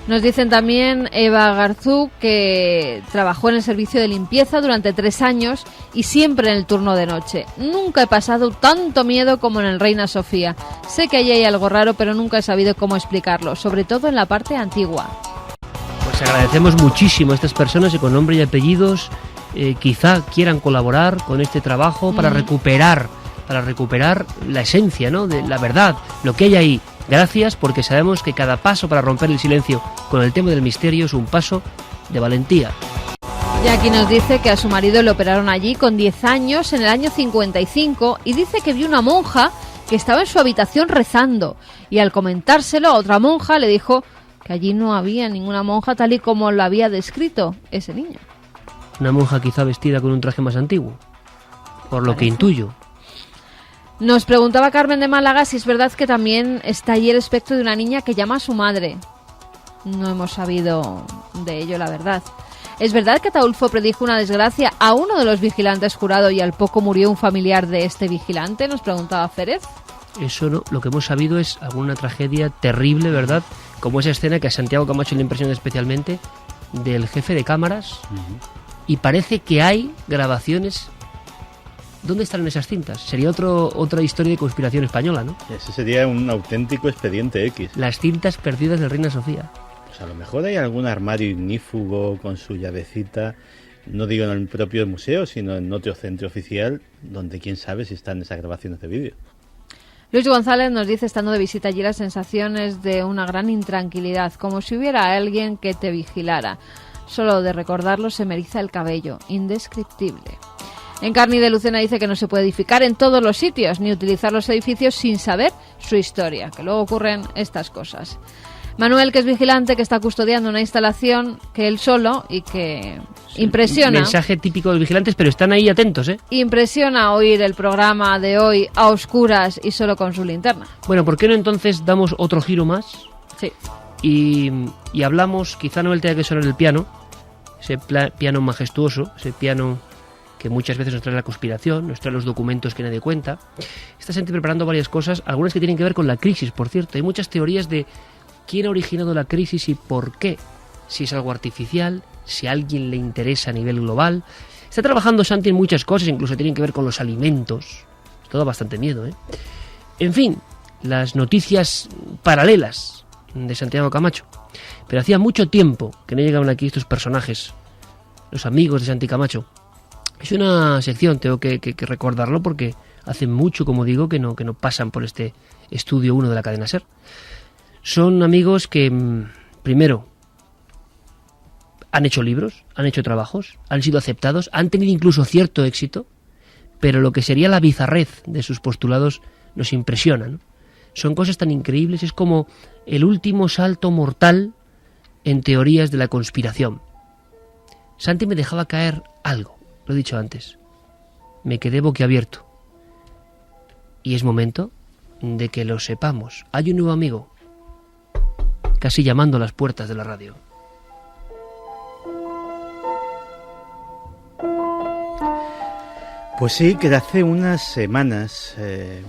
Nos dicen también Eva Garzú que trabajó en el servicio de limpieza durante 3 años y siempre en el turno de noche. Nunca he pasado tanto miedo como en el Reina Sofía. Sé que allí hay algo raro, pero nunca he sabido cómo explicarlo, sobre todo en la parte antigua. Pues agradecemos muchísimo a estas personas y con nombre y apellidos quizá quieran colaborar con este trabajo para recuperar la esencia, ¿no?, de la verdad, lo que hay ahí. Gracias, porque sabemos que cada paso para romper el silencio con el tema del misterio es un paso de valentía. Y aquí nos dice que a su marido le operaron allí con 10 años en el año 55 y dice que vio una monja que estaba en su habitación rezando y al comentárselo a otra monja le dijo que allí no había ninguna monja tal y como lo había descrito ese niño. Una monja quizá vestida con un traje más antiguo, por lo que intuyo. Nos preguntaba Carmen de Málaga si es verdad que también está allí el espectro de una niña que llama a su madre. No hemos sabido de ello, la verdad. ¿Es verdad que Ataulfo predijo una desgracia a uno de los vigilantes jurado y al poco murió un familiar de este vigilante? Nos preguntaba Férez. Eso no, lo que hemos sabido es alguna tragedia terrible, ¿verdad? Como esa escena que a Santiago Camacho le impresiona especialmente del jefe de cámaras. Y parece que hay grabaciones ¿Dónde están esas cintas? Sería otra historia de conspiración española, ¿no? Ese sería un auténtico expediente X. Las cintas perdidas de Reina Sofía. Pues a lo mejor hay algún armario ignífugo con su llavecita, no digo en el propio museo, sino en otro centro oficial, donde quién sabe si están esas grabaciones de vídeo. Luis González nos dice, estando de visita allí, las sensaciones de una gran intranquilidad, como si hubiera alguien que te vigilara. Solo de recordarlo se me eriza el cabello, indescriptible. Encarni de Lucena dice que no se puede edificar en todos los sitios, ni utilizar los edificios sin saber su historia, que luego ocurren estas cosas. Manuel, que es vigilante, que está custodiando una instalación que él solo y que impresiona. Mensaje típico de los vigilantes, pero están ahí atentos, ¿eh? Impresiona oír el programa de hoy a oscuras y solo con su linterna. Bueno, ¿por qué no entonces damos otro giro más? Sí. Y hablamos, quizá no él tenga que sonar el piano, ese piano majestuoso, ese piano que muchas veces nos trae la conspiración, nos trae los documentos que nadie cuenta. Está gente preparando varias cosas, algunas que tienen que ver con la crisis, por cierto. Hay muchas teorías de quién ha originado la crisis y por qué. Si es algo artificial, si a alguien le interesa a nivel global. Está trabajando Santi en muchas cosas, incluso tienen que ver con los alimentos. Esto da bastante miedo, ¿eh? En fin, las noticias paralelas de Santiago Camacho. Pero hacía mucho tiempo que no llegaban aquí estos personajes, los amigos de Santi Camacho. Es una sección, tengo que recordarlo, porque hace mucho, como digo, que no pasan por este estudio 1 de la cadena SER. Son amigos que, primero, han hecho libros, han hecho trabajos, han sido aceptados, han tenido incluso cierto éxito, pero lo que sería la bizarrez de sus postulados nos impresiona, ¿no? Son cosas tan increíbles, es como el último salto mortal en teorías de la conspiración. Santi me dejaba caer algo, lo he dicho antes. Me quedé boquiabierto. Y es momento de que lo sepamos. Hay un nuevo amigo, casi llamando a las puertas de la radio. Pues sí, que hace unas semanas,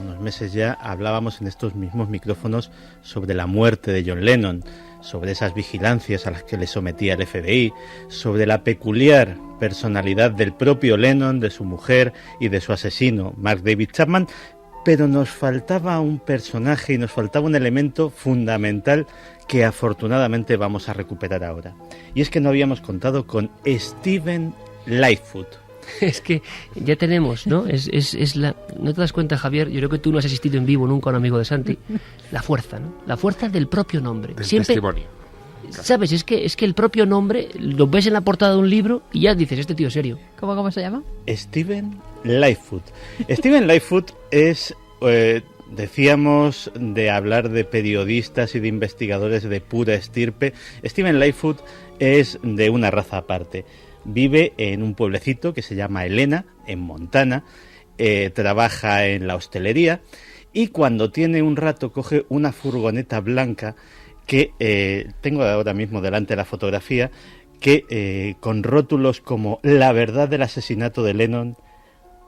unos meses ya, hablábamos en estos mismos micrófonos sobre la muerte de John Lennon, sobre esas vigilancias a las que le sometía el FBI, sobre la peculiar personalidad del propio Lennon, de su mujer y de su asesino, Mark David Chapman, pero nos faltaba un personaje y nos faltaba un elemento fundamental que afortunadamente vamos a recuperar ahora. Y es que no habíamos contado con Steven Lightfoot. Es que ya tenemos, ¿no? Es la... ¿No te das cuenta, Javier? Yo creo que tú no has asistido en vivo nunca a un amigo de Santi. La fuerza, ¿no? La fuerza del propio nombre. Del siempre, testimonio. ¿Sabes? Es que el propio nombre lo ves en la portada de un libro y ya dices, este tío es serio. ¿Cómo se llama? Steven Lightfoot. Steven Lightfoot es... decíamos de hablar de periodistas y de investigadores de pura estirpe. Steven Lightfoot es de una raza aparte. Vive en un pueblecito que se llama Helena, en Montana, trabaja en la hostelería y cuando tiene un rato coge una furgoneta blanca que tengo ahora mismo delante la fotografía, que con rótulos como "La verdad del asesinato de Lennon",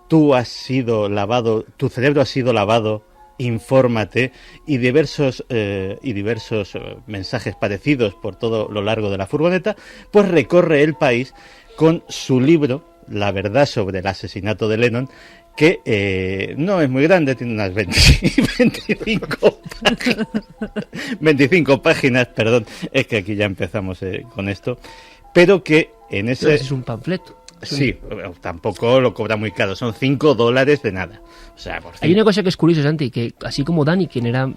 "Tú has sido lavado, tu cerebro ha sido lavado, infórmate", y diversos mensajes parecidos por todo lo largo de la furgoneta, pues recorre el país con su libro La verdad sobre el asesinato de Lennon, que no es muy grande, tiene unas 25 páginas, perdón, es que aquí ya empezamos con esto, pero que en ese... Es un panfleto. Sí, tampoco lo cobra muy caro, son $5 de nada. O sea, por Hay una cosa que es curiosa, Santi, que así como Dani, quien era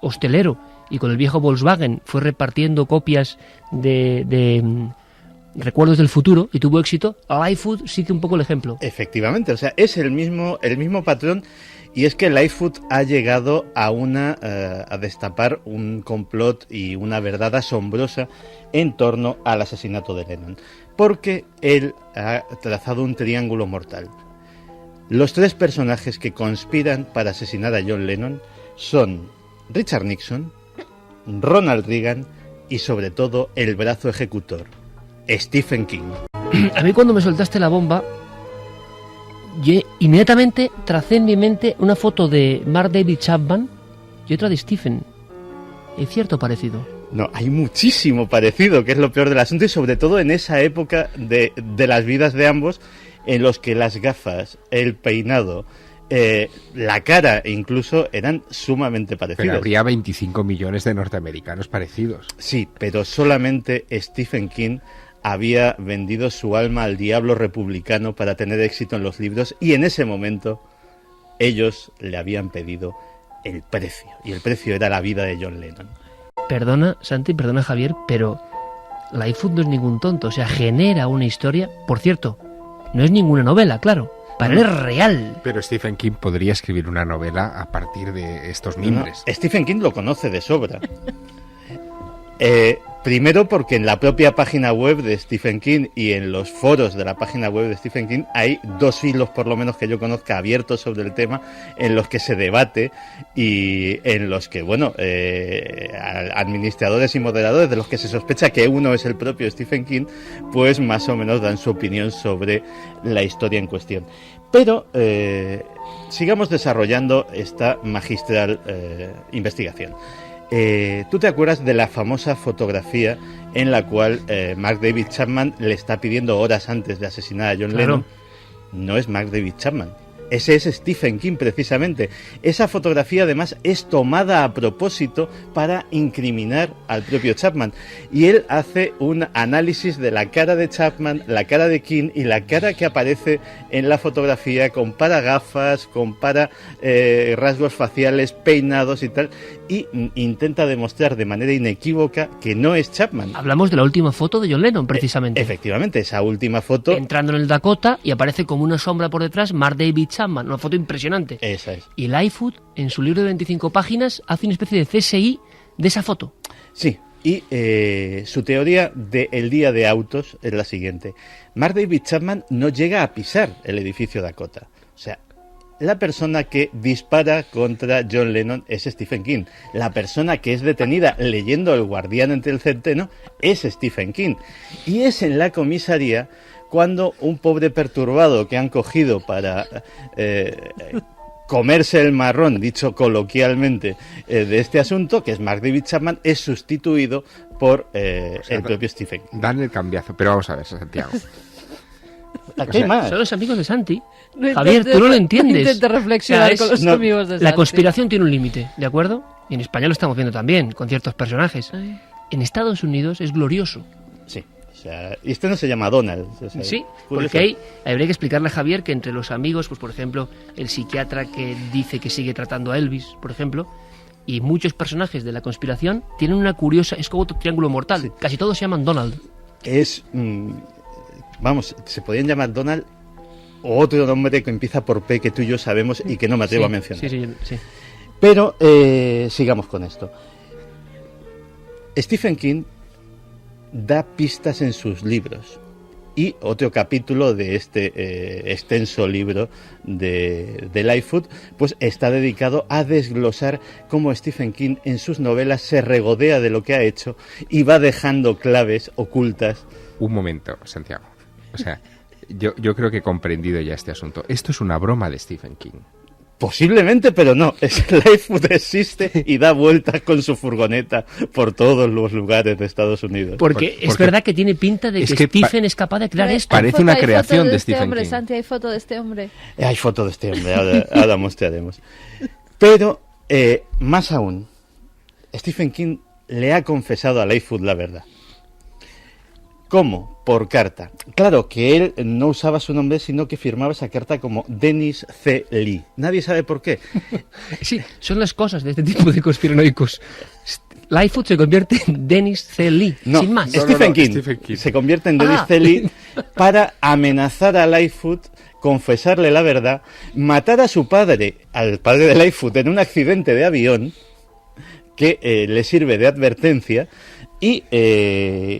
hostelero y con el viejo Volkswagen fue repartiendo copias de Recuerdos del Futuro y tuvo éxito, Lightfoot sigue un poco el ejemplo. Efectivamente, o sea, es el mismo patrón, y es que Lightfoot ha llegado a destapar un complot y una verdad asombrosa en torno al asesinato de Lennon, porque él ha trazado un triángulo mortal. Los tres personajes que conspiran para asesinar a John Lennon son Richard Nixon, Ronald Reagan y sobre todo el brazo ejecutor, Stephen King. A mí cuando me soltaste la bomba, yo inmediatamente tracé en mi mente una foto de Mark David Chapman y otra de Stephen. Es cierto parecido. No, hay muchísimo parecido, que es lo peor del asunto, y sobre todo en esa época de las vidas de ambos, en los que las gafas, el peinado, la cara incluso eran sumamente parecidas. Pero habría 25 millones de norteamericanos parecidos. Sí, pero solamente Stephen King había vendido su alma al diablo republicano para tener éxito en los libros, y en ese momento ellos le habían pedido el precio, y el precio era la vida de John Lennon. Perdona, Santi, perdona, Javier, pero Lightfoot no es ningún tonto, o sea, genera una historia, por cierto, no es ninguna novela, claro, para él es real. Pero Stephen King podría escribir una novela a partir de estos mimbres. No, Stephen King lo conoce de sobra. Primero porque en la propia página web de Stephen King y en los foros de la página web de Stephen King hay 2 hilos, por lo menos que yo conozca, abiertos sobre el tema, en los que se debate y en los que, bueno, administradores y moderadores de los que se sospecha que uno es el propio Stephen King, pues más o menos dan su opinión sobre la historia en cuestión. Pero sigamos desarrollando esta magistral investigación. ¿Tú te acuerdas de la famosa fotografía en la cual Mark David Chapman le está pidiendo horas antes de asesinar a John Lennon? No es Mark David Chapman. Ese es Stephen King, precisamente. Esa fotografía, además, es tomada a propósito para incriminar al propio Chapman. Y él hace un análisis de la cara de Chapman, la cara de King y la cara que aparece en la fotografía. Compara gafas, compara rasgos faciales, peinados y tal. Y intenta demostrar de manera inequívoca que no es Chapman. Hablamos de la última foto de John Lennon, precisamente. Efectivamente, esa última foto. Entrando en el Dakota y aparece como una sombra por detrás Mark David Chapman, una foto impresionante. Esa es. Y Lightfoot, en su libro de 25 páginas, hace una especie de CSI de esa foto. Sí, y su teoría del día de autos es la siguiente. Mark David Chapman no llega a pisar el edificio Dakota. O sea, la persona que dispara contra John Lennon es Stephen King. La persona que es detenida leyendo El guardián entre el centeno es Stephen King. Y es en la comisaría cuando un pobre perturbado que han cogido para comerse el marrón, dicho coloquialmente, de este asunto, que es Mark David Chapman, es sustituido por el propio Stephen King. Dan el cambiazo, pero vamos a ver, Santiago. Aquí hay más. Son los amigos de Santi. No Javier, tú no lo entiendes. Intenta reflexionar con los amigos de Santi. La conspiración tiene un límite, ¿de acuerdo? Y en España lo estamos viendo también, con ciertos personajes. Ay. En Estados Unidos es glorioso. Sí. O sea, y este no se llama Donald. O sea, sí, porque habría que explicarle a Javier que entre los amigos, pues por ejemplo, el psiquiatra que dice que sigue tratando a Elvis, por ejemplo, y muchos personajes de la conspiración tienen una curiosa, es como otro triángulo mortal. Sí. Casi todos se llaman Donald. Es, vamos, se podrían llamar Donald o otro nombre que empieza por P que tú y yo sabemos y que no me atrevo a mencionar. Sí. Pero sigamos con esto. Stephen King da pistas en sus libros. Y otro capítulo de este extenso libro de Lightfoot pues está dedicado a desglosar cómo Stephen King en sus novelas se regodea de lo que ha hecho y va dejando claves ocultas. Un momento, Santiago. O sea, yo creo que he comprendido ya este asunto. Esto es una broma de Stephen King. Posiblemente, pero no. Lightfoot existe y da vueltas con su furgoneta por todos los lugares de Estados Unidos. Porque es verdad que tiene pinta de que Stephen es capaz de crear esto. Parece una creación de Stephen King. Santi, hay foto de este hombre. Hay foto de este hombre, ahora mostraremos. Pero, más aún, Stephen King le ha confesado a Lightfoot la verdad. ¿Cómo? Por carta. Claro que él no usaba su nombre, sino que firmaba esa carta como Dennis C. Lee. Nadie sabe por qué. Sí, son las cosas de este tipo de conspiranoicos. Lightfoot se convierte en Dennis C. Lee, sin más. Stephen King se convierte en Dennis C. Lee para amenazar a Lightfoot, confesarle la verdad, matar a su padre, al padre de Lightfoot, en un accidente de avión que le sirve de advertencia. Y,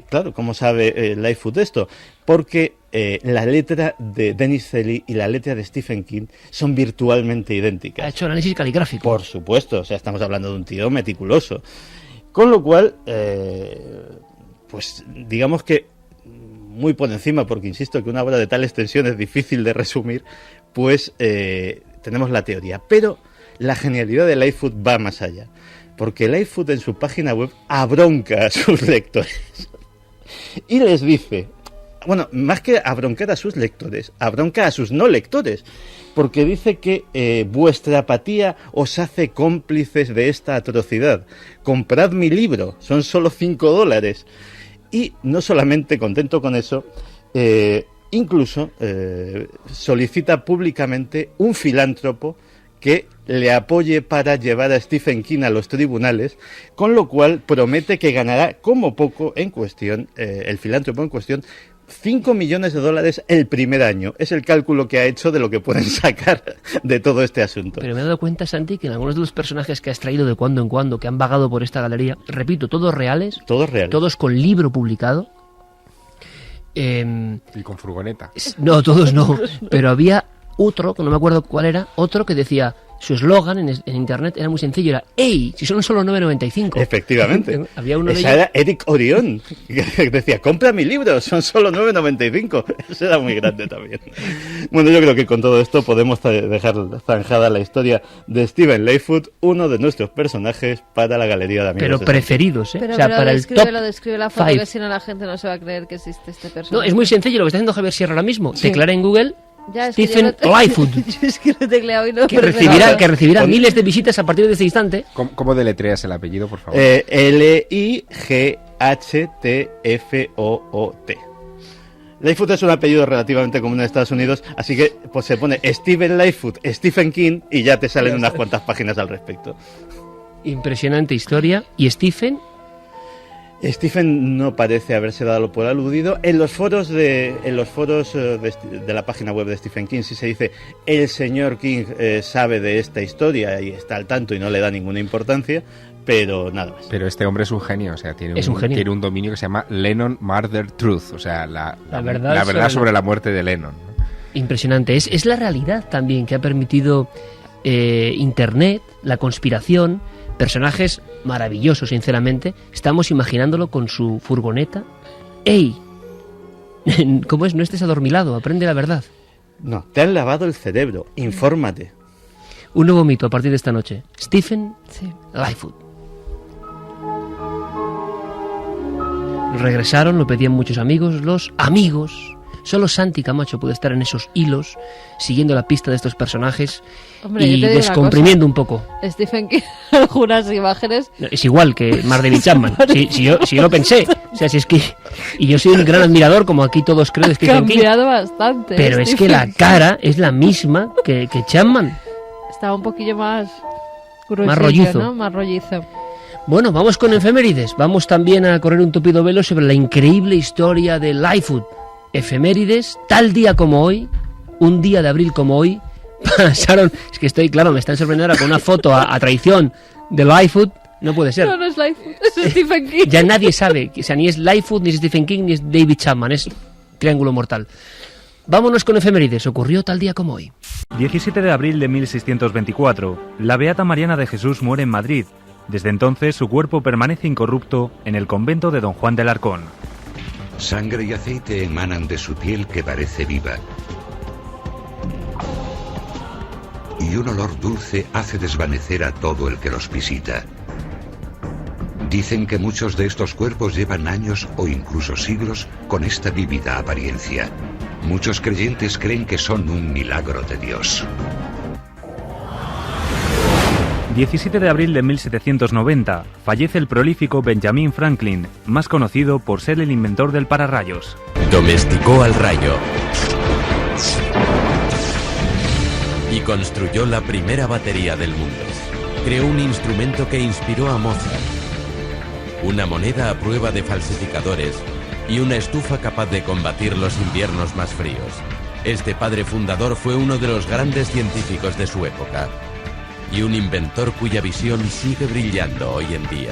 claro, ¿cómo sabe Lightfoot esto? Porque la letra de Dennis C. Lee y la letra de Stephen King son virtualmente idénticas. Ha hecho análisis caligráfico. Por supuesto, o sea, estamos hablando de un tío meticuloso. Con lo cual, pues digamos que muy por encima, porque insisto que una obra de tal extensión es difícil de resumir, pues tenemos la teoría. Pero la genialidad de Lightfoot va más allá. porque LifeFood en su página web abronca a sus lectores y les dice, bueno, más que abroncar a sus lectores, abronca a sus no lectores, porque dice que vuestra apatía os hace cómplices de esta atrocidad. Comprad mi libro, son solo $5. Y no solamente contento con eso, incluso solicita públicamente un filántropo que le apoye para llevar a Stephen King a los tribunales, con lo cual promete que ganará como poco en cuestión, el filántropo en cuestión, $5 millones el primer año. Es el cálculo que ha hecho de lo que pueden sacar de todo este asunto. Pero me he dado cuenta, Santi, que en algunos de los personajes que has traído de cuando en cuando, que han vagado por esta galería, repito, todos reales, todos con libro publicado. Y con furgoneta. No, todos no, pero había otro, que no me acuerdo cuál era, otro que decía, su eslogan en internet era muy sencillo, era ¡Ey! Si son solo 9,95. Efectivamente. Había uno de Esa ellos. era Eric Orión, que decía, compra mi libro, son solo 9,95. Eso era muy grande también. Bueno, yo creo que con todo esto podemos dejar zanjada la historia de Stephen Lightfoot, uno de nuestros personajes para la galería de amigos. Pero preferidos, ¿eh? Pero, o sea, para el top lo describe la foto, 5. que si no la gente no se va a creer que existe este personaje. No, es muy sencillo lo que está haciendo Javier Sierra ahora mismo. Sí. Declara en Google Ya, es que Stephen yo Lightfoot. Yo es que lo he tecleado y no Que recibirá miles de visitas a partir de ese instante. ¿Cómo deletreas el apellido, por favor? Lightfoot. Lightfoot es un apellido relativamente común en Estados Unidos, así que pues se pone Stephen Lightfoot, Stephen King y ya te salen unas cuantas páginas al respecto. Impresionante historia. ¿Y Stephen no parece haberse dado por aludido. En los foros de la página web de Stephen King sí se dice el señor King sabe de esta historia y está al tanto y no le da ninguna importancia, pero nada más. Pero este hombre es un genio, o sea, tiene un dominio que se llama Lennon Murder Truth, o sea, la verdad sobre la muerte de Lennon, ¿no? Impresionante. Es la realidad también que ha permitido Internet, la conspiración, personajes maravillosos, sinceramente. Estamos imaginándolo con su furgoneta. ¡Ey! ¿Cómo es? No estés adormilado, aprende la verdad. No, te han lavado el cerebro, infórmate. Un nuevo mito a partir de esta noche. Stephen Lightfoot. Regresaron, lo pedían muchos amigos, los amigos. Solo Santi Camacho puede estar en esos hilos, siguiendo la pista de estos personajes. Hombre, y descomprimiendo un poco. Stephen King, algunas imágenes. Es igual que David Chapman. Si yo lo pensé. O sea, si es que. Y yo soy un gran admirador, como aquí todos creen de Stephen King. Ha cambiado bastante. Pero es que la cara es la misma que Chapman. Estaba un poquillo más. Más rollizo. ¿no? Más rollizo. Bueno, vamos con efemérides. Vamos también a correr un tupido velo sobre la increíble historia de Lightfoot. Efemérides, tal día como hoy, un día de abril como hoy, pasaron, es que estoy, claro, me están sorprendiendo ahora con una foto a traición de Lightfoot, no puede ser. No es Lightfoot, es Stephen King. Ya nadie sabe, o sea, ni es Lightfoot, ni es Stephen King, ni es David Chapman, es triángulo mortal. Vámonos con efemérides, ocurrió tal día como hoy. 17 de abril de 1624, la Beata Mariana de Jesús muere en Madrid. Desde entonces su cuerpo permanece incorrupto en el convento de Don Juan de Alarcón. Sangre y aceite emanan de su piel que parece viva. Y un olor dulce hace desvanecer a todo el que los visita. Dicen que muchos de estos cuerpos llevan años o incluso siglos con esta vívida apariencia. Muchos creyentes creen que son un milagro de Dios. 17 de abril de 1790, fallece el prolífico Benjamin Franklin, más conocido por ser el inventor del pararrayos. Domesticó al rayo y construyó la primera batería del mundo. Creó un instrumento que inspiró a Mozart, una moneda a prueba de falsificadores y una estufa capaz de combatir los inviernos más fríos. Este padre fundador fue uno de los grandes científicos de su época y un inventor cuya visión sigue brillando hoy en día.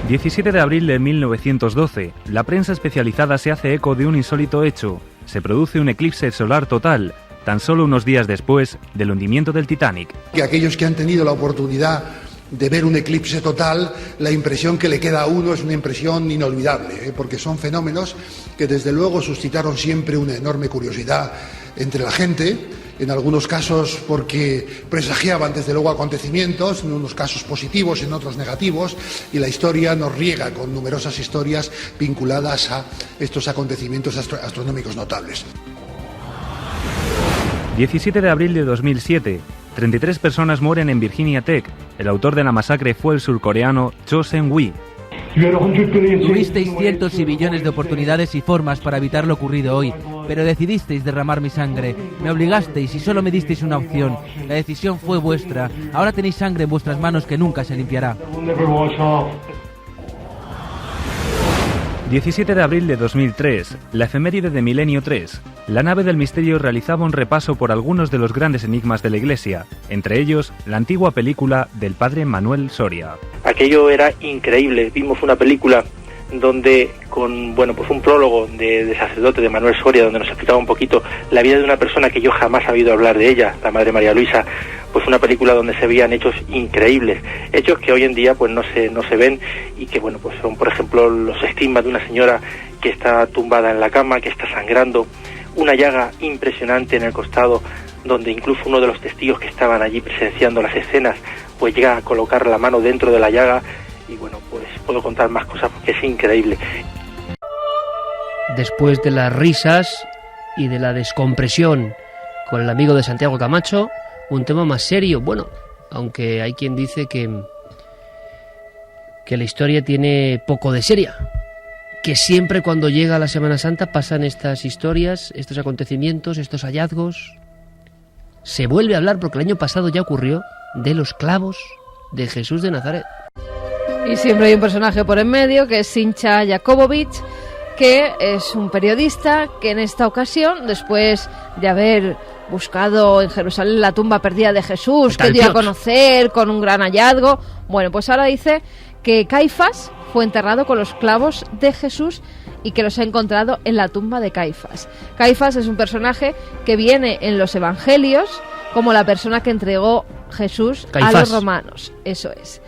17 de abril de 1912, la prensa especializada se hace eco de un insólito hecho. Se produce un eclipse solar total, tan solo unos días después del hundimiento del Titanic. Que aquellos que han tenido la oportunidad de ver un eclipse total, la impresión que le queda a uno es una impresión inolvidable, porque son fenómenos que desde luego suscitaron siempre una enorme curiosidad entre la gente en algunos casos porque presagiaban desde luego acontecimientos, en unos casos positivos, en otros negativos, y la historia nos riega con numerosas historias vinculadas a estos acontecimientos astronómicos notables. 17 de abril de 2007. 33 personas mueren en Virginia Tech. El autor de la masacre fue el surcoreano Cho Seung-hui. Tuvisteis cientos y billones de oportunidades y formas para evitar lo ocurrido hoy, pero decidisteis derramar mi sangre. Me obligasteis y solo me disteis una opción. La decisión fue vuestra. Ahora tenéis sangre en vuestras manos que nunca se limpiará. 17 de abril de 2003, la efeméride de Milenio 3. La nave del misterio realizaba un repaso por algunos de los grandes enigmas de la Iglesia, entre ellos la antigua película del padre Manuel Soria. Aquello era increíble. Vimos una película donde con un prólogo de sacerdote de Manuel Soria, donde nos explicaba un poquito la vida de una persona que yo jamás he oído hablar de ella, la Madre María Luisa. Pues una película donde se veían hechos increíbles, hechos que hoy en día pues no se ven, y que pues son, por ejemplo, los estigmas de una señora que está tumbada en la cama, que está sangrando, una llaga impresionante en el costado, donde incluso uno de los testigos que estaban allí presenciando las escenas pues llega a colocar la mano dentro de la llaga, y pues puedo contar más cosas porque es increíble. Después de las risas y de la descompresión con el amigo de Santiago Camacho, un tema más serio, aunque hay quien dice que la historia tiene poco de seria, que siempre cuando llega la Semana Santa pasan estas historias, estos acontecimientos, estos hallazgos. Se vuelve a hablar, porque el año pasado ya ocurrió, de los clavos de Jesús de Nazaret. Y siempre hay un personaje por en medio, que es Sincha Jakobovich, que es un periodista que en esta ocasión, después de haber buscado en Jerusalén la tumba perdida de Jesús, que dio a conocer con un gran hallazgo, pues ahora dice que Caifás fue enterrado con los clavos de Jesús y que los ha encontrado en la tumba de Caifás. Caifás es un personaje que viene en los evangelios como la persona que entregó Jesús a los romanos. Eso es.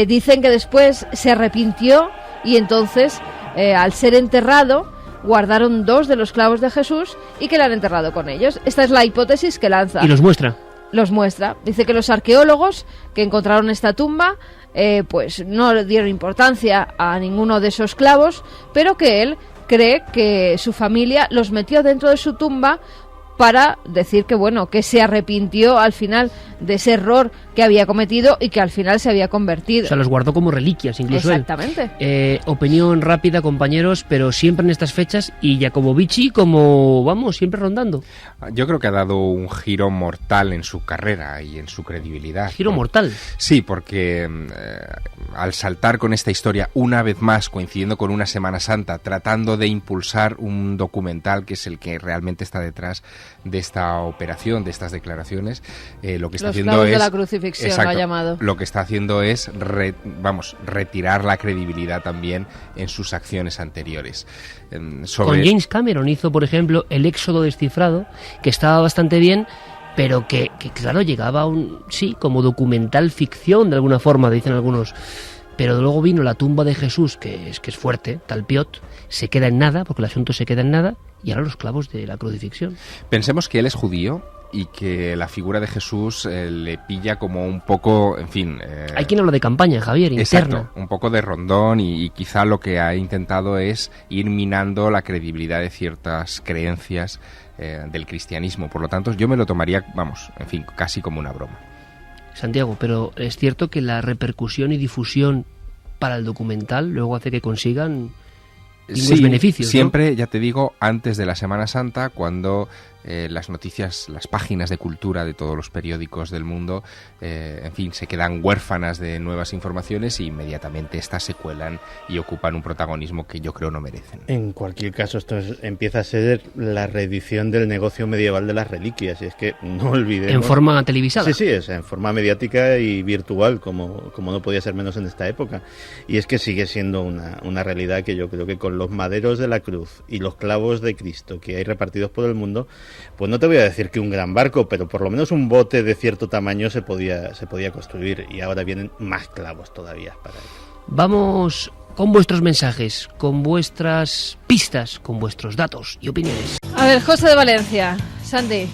Dicen que después se arrepintió y entonces, al ser enterrado, guardaron 2 de los clavos de Jesús y que le han enterrado con ellos. Esta es la hipótesis que lanza. ¿Y los muestra? Los muestra. Dice que los arqueólogos que encontraron esta tumba pues no le dieron importancia a ninguno de esos clavos, pero que él cree que su familia los metió dentro de su tumba para decir que se arrepintió al final de ese error que había cometido y que al final se había convertido. O sea, los guardó como reliquias, incluso Exactamente. Él. Opinión rápida, compañeros, pero siempre en estas fechas, y Jacobovici siempre rondando. Yo creo que ha dado un giro mortal en su carrera y en su credibilidad. ¿Giro mortal? Sí, porque al saltar con esta historia una vez más, coincidiendo con una Semana Santa, tratando de impulsar un documental que es el que realmente está detrás de esta operación, de estas declaraciones, lo que está haciendo es... de la crucifixión, exacto, lo ha llamado. Lo que está haciendo es retirar la credibilidad también en sus acciones anteriores. Con James Cameron hizo, por ejemplo, El Éxodo descifrado, que estaba bastante bien, pero que claro, llegaba como documental ficción de alguna forma, dicen algunos. Pero luego vino La tumba de Jesús, que es fuerte, Talpiot, se queda en nada, porque el asunto se queda en nada, y ahora los clavos de la crucifixión. Pensemos que él es judío y que la figura de Jesús le pilla como un poco, en fin... Hay quien habla de campaña, Javier, interna. Exacto, un poco de rondón, y quizá lo que ha intentado es ir minando la credibilidad de ciertas creencias del cristianismo. Por lo tanto, yo me lo tomaría, casi como una broma. Santiago, pero es cierto que la repercusión y difusión para el documental luego hace que consigan los beneficios, siempre, ¿no? Ya te digo, antes de la Semana Santa, cuando las noticias, las páginas de cultura de todos los periódicos del mundo, se quedan huérfanas de nuevas informaciones, y inmediatamente estas se cuelan y ocupan un protagonismo que yo creo no merecen. En cualquier caso, esto empieza a ser la reedición del negocio medieval de las reliquias, y es que no olvidemos... En forma televisada. Sí, en forma mediática y virtual, como no podía ser menos en esta época. Y es que sigue siendo una realidad que yo creo que con los maderos de la cruz y los clavos de Cristo que hay repartidos por el mundo, pues no te voy a decir que un gran barco, pero por lo menos un bote de cierto tamaño se podía construir, y ahora vienen más clavos todavía para ello. Vamos con vuestros mensajes, con vuestras pistas, con vuestros datos y opiniones. A ver, José de Valencia, Sandy.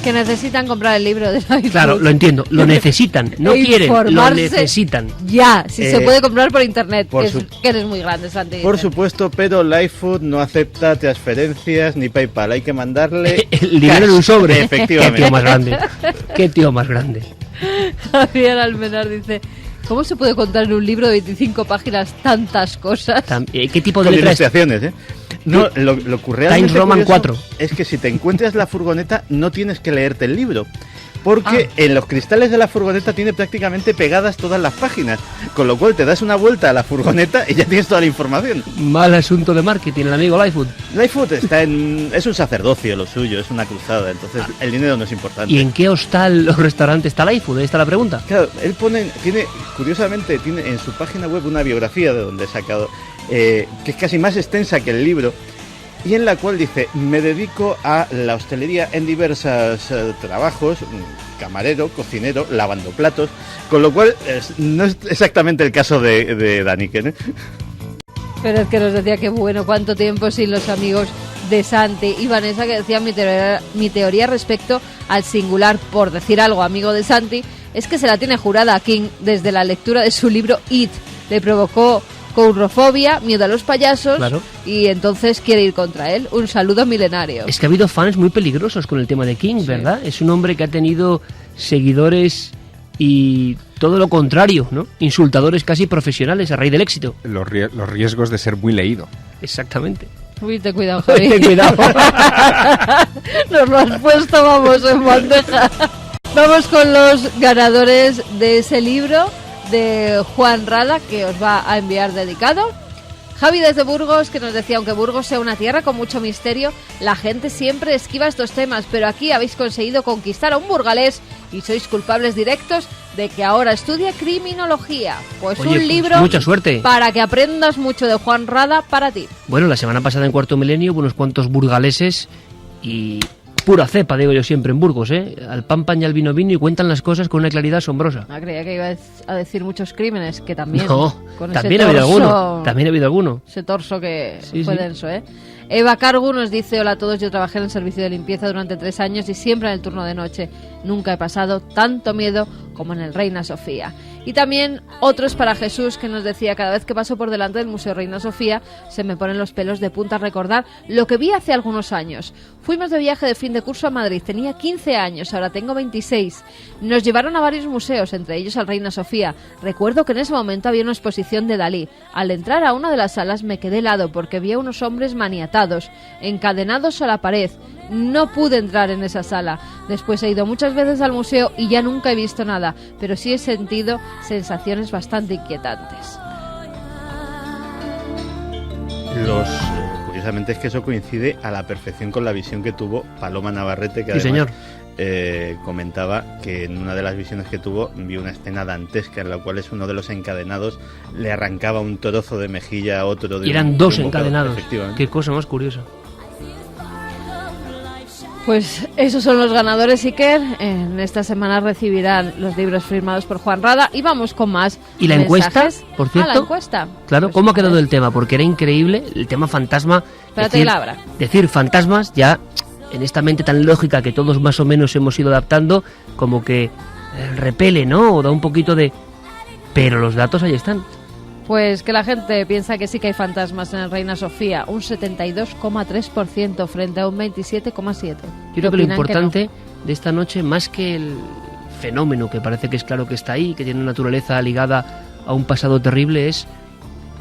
Que necesitan comprar el libro de Life Claro, Food. lo entiendo, lo necesitan, no quieren, lo Informarse necesitan. Ya, si se puede comprar por internet, que eres muy grande, Santi. Por supuesto, pero Lifefood no acepta transferencias ni PayPal, hay que mandarle el dinero en un sobre. Efectivamente. Qué tío más grande. Qué tío más grande. Javier Almenar dice: ¿cómo se puede contar en un libro de 25 páginas tantas cosas? ¿Qué tipo de Con letras? ilustraciones, ¿eh? No, lo que realmente Times Roman curioso 4. es que si te encuentras la furgoneta no tienes que leerte el libro, porque en los cristales de la furgoneta tiene prácticamente pegadas todas las páginas, con lo cual te das una vuelta a la furgoneta y ya tienes toda la información. Mal asunto de marketing, el amigo Lifefood. Lifefood es un sacerdocio lo suyo, es una cruzada, entonces el dinero no es importante. ¿Y en qué hostal o restaurante está Lifefood? Ahí está la pregunta. Claro, él curiosamente tiene en su página web una biografía de donde he sacado, que es casi más extensa que el libro, y en la cual dice: me dedico a la hostelería en diversos trabajos, camarero, cocinero, lavando platos, con lo cual no es exactamente el caso de Daniken, ¿eh? Pero es que nos decía que bueno, cuánto tiempo sin los amigos de Santi. Y Vanessa, que decía: mi teoría respecto al singular, por decir algo, amigo de Santi, es que se la tiene jurada a King desde la lectura de su libro It. Le provocó courofobia, miedo a los payasos, Claro. y entonces quiere ir contra él. Un saludo milenario. Es que ha habido fans muy peligrosos con el tema de King, ¿verdad? Es un hombre que ha tenido seguidores y todo lo contrario, ¿no? Insultadores casi profesionales a raíz del éxito. Los riesgos de ser muy leído. Exactamente. Uy, ten cuidado, Javi. Ten cuidado. Nos lo has puesto, vamos, en bandeja. Vamos con los ganadores de ese libro de Juan Rada, que os va a enviar dedicado. Javi desde Burgos, que nos decía: aunque Burgos sea una tierra con mucho misterio, la gente siempre esquiva estos temas, pero aquí habéis conseguido conquistar a un burgalés y sois culpables directos de que ahora estudie criminología. Pues Oye, un pues libro mucha suerte. para que aprendas mucho de Juan Rada para ti. Bueno, la semana pasada en Cuarto Milenio hubo unos cuantos burgaleses y pura cepa, digo yo siempre, en Burgos, ¿eh? Al pan pan y al vino vino, y cuentan las cosas con una claridad asombrosa. Ah, creía que iba a decir muchos crímenes, que también. No, con también ha ese habido torso, alguno. También ha habido alguno. Ese torso que Sí, fue sí. denso, ¿eh? Eva Cargu nos dice: hola a todos, yo trabajé en el servicio de limpieza durante 3 años y siempre en el turno de noche. Nunca he pasado tanto miedo como en el Reina Sofía. Y también otros para Jesús, que nos decía: cada vez que paso por delante del Museo Reina Sofía se me ponen los pelos de punta a recordar lo que vi hace algunos años. Fuimos de viaje de fin de curso a Madrid, tenía 15 años, ahora tengo 26. Nos llevaron a varios museos, entre ellos al Reina Sofía. Recuerdo que en ese momento había una exposición de Dalí. Al entrar a una de las salas me quedé helado porque vi a unos hombres maniatados, encadenados a la pared. No pude entrar en esa sala. Después he ido muchas veces al museo y ya nunca he visto nada, pero sí he sentido sensaciones bastante inquietantes. Curiosamente es que eso coincide a la perfección con la visión que tuvo Paloma Navarrete, que Sí, además señor. comentaba que en una de las visiones que tuvo vio una escena dantesca en la cual es uno de los encadenados le arrancaba un trozo de mejilla a otro. Y eran dos de un bocado. encadenados. Efectivamente. Qué cosa más curiosa. Pues esos son los ganadores, Iker. En esta semana recibirán los libros firmados por Juan Rada y vamos con más. ¿Y la encuesta, mensajes. por cierto? Ah, la encuesta. Claro, Pues, ¿cómo ha quedado el tema? Porque era increíble el tema fantasma. Espérate que la abra. Decir fantasmas, ya en esta mente tan lógica que todos más o menos hemos ido adaptando, como que repele, ¿no? O da un poquito de... Pero los datos ahí están. Pues que la gente piensa que sí que hay fantasmas en el Reina Sofía, un 72,3% frente a un 27,7%. Yo creo que lo importante de esta noche, más que el fenómeno, que parece que es claro que está ahí, que tiene una naturaleza ligada a un pasado terrible, es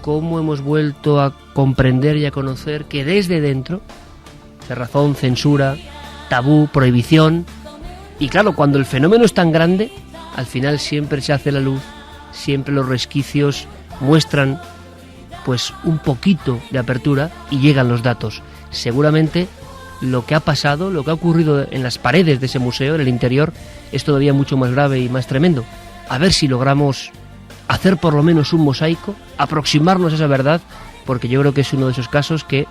cómo hemos vuelto a comprender y a conocer que desde dentro, cerrazón, censura, tabú, prohibición, y claro, cuando el fenómeno es tan grande, al final siempre se hace la luz, siempre los resquicios muestran pues un poquito de apertura y llegan los datos. Seguramente lo que ha pasado, lo que ha ocurrido en las paredes de ese museo, en el interior, es todavía mucho más grave y más tremendo. A ver si logramos hacer por lo menos un mosaico, aproximarnos a esa verdad, porque yo creo que es uno de esos casos que,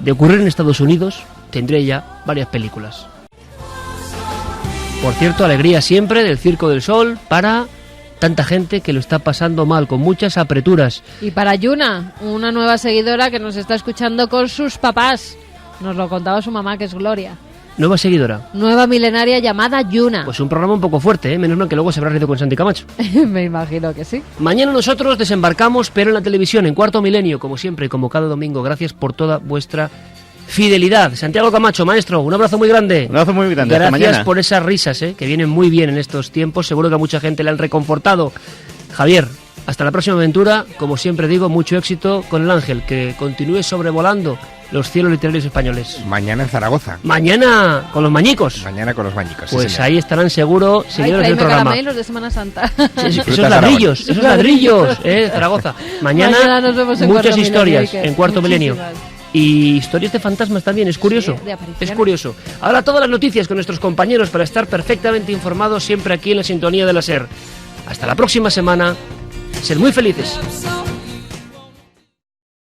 de ocurrir en Estados Unidos, tendría ya varias películas. Por cierto, alegría siempre del Circo del Sol para tanta gente que lo está pasando mal, con muchas apreturas. Y para Yuna, una nueva seguidora que nos está escuchando con sus papás. Nos lo contaba su mamá, que es Gloria. Nueva seguidora. Nueva milenaria llamada Yuna. Pues un programa un poco fuerte, ¿eh? Menos mal que luego se habrá reído con Santi Camacho. Me imagino que sí. Mañana nosotros desembarcamos, pero en la televisión, en Cuarto Milenio, como siempre y como cada domingo. Gracias por toda vuestra fidelidad. Santiago Camacho, maestro, un abrazo muy grande. Un abrazo muy grande. Gracias hasta mañana. por esas risas, que vienen muy bien en estos tiempos. Seguro que a mucha gente le han reconfortado. Javier, hasta la próxima aventura. Como siempre digo, mucho éxito con el Ángel, que continúe sobrevolando los cielos literarios españoles. Mañana en Zaragoza. Mañana con los mañicos. Mañana con los mañicos. Pues sí, ahí estarán seguro seguidores del programa. Caramelos de Semana Santa. Esos ladrillos, Zaragoza. Mañana nos vemos en muchas Cuarto historias Milenio, en Cuarto Milenio. Y historias de fantasmas también, es curioso. Sí, de apariciones. Es curioso. Ahora todas las noticias con nuestros compañeros para estar perfectamente informados siempre aquí en la sintonía de la SER. Hasta la próxima semana. Sed muy felices.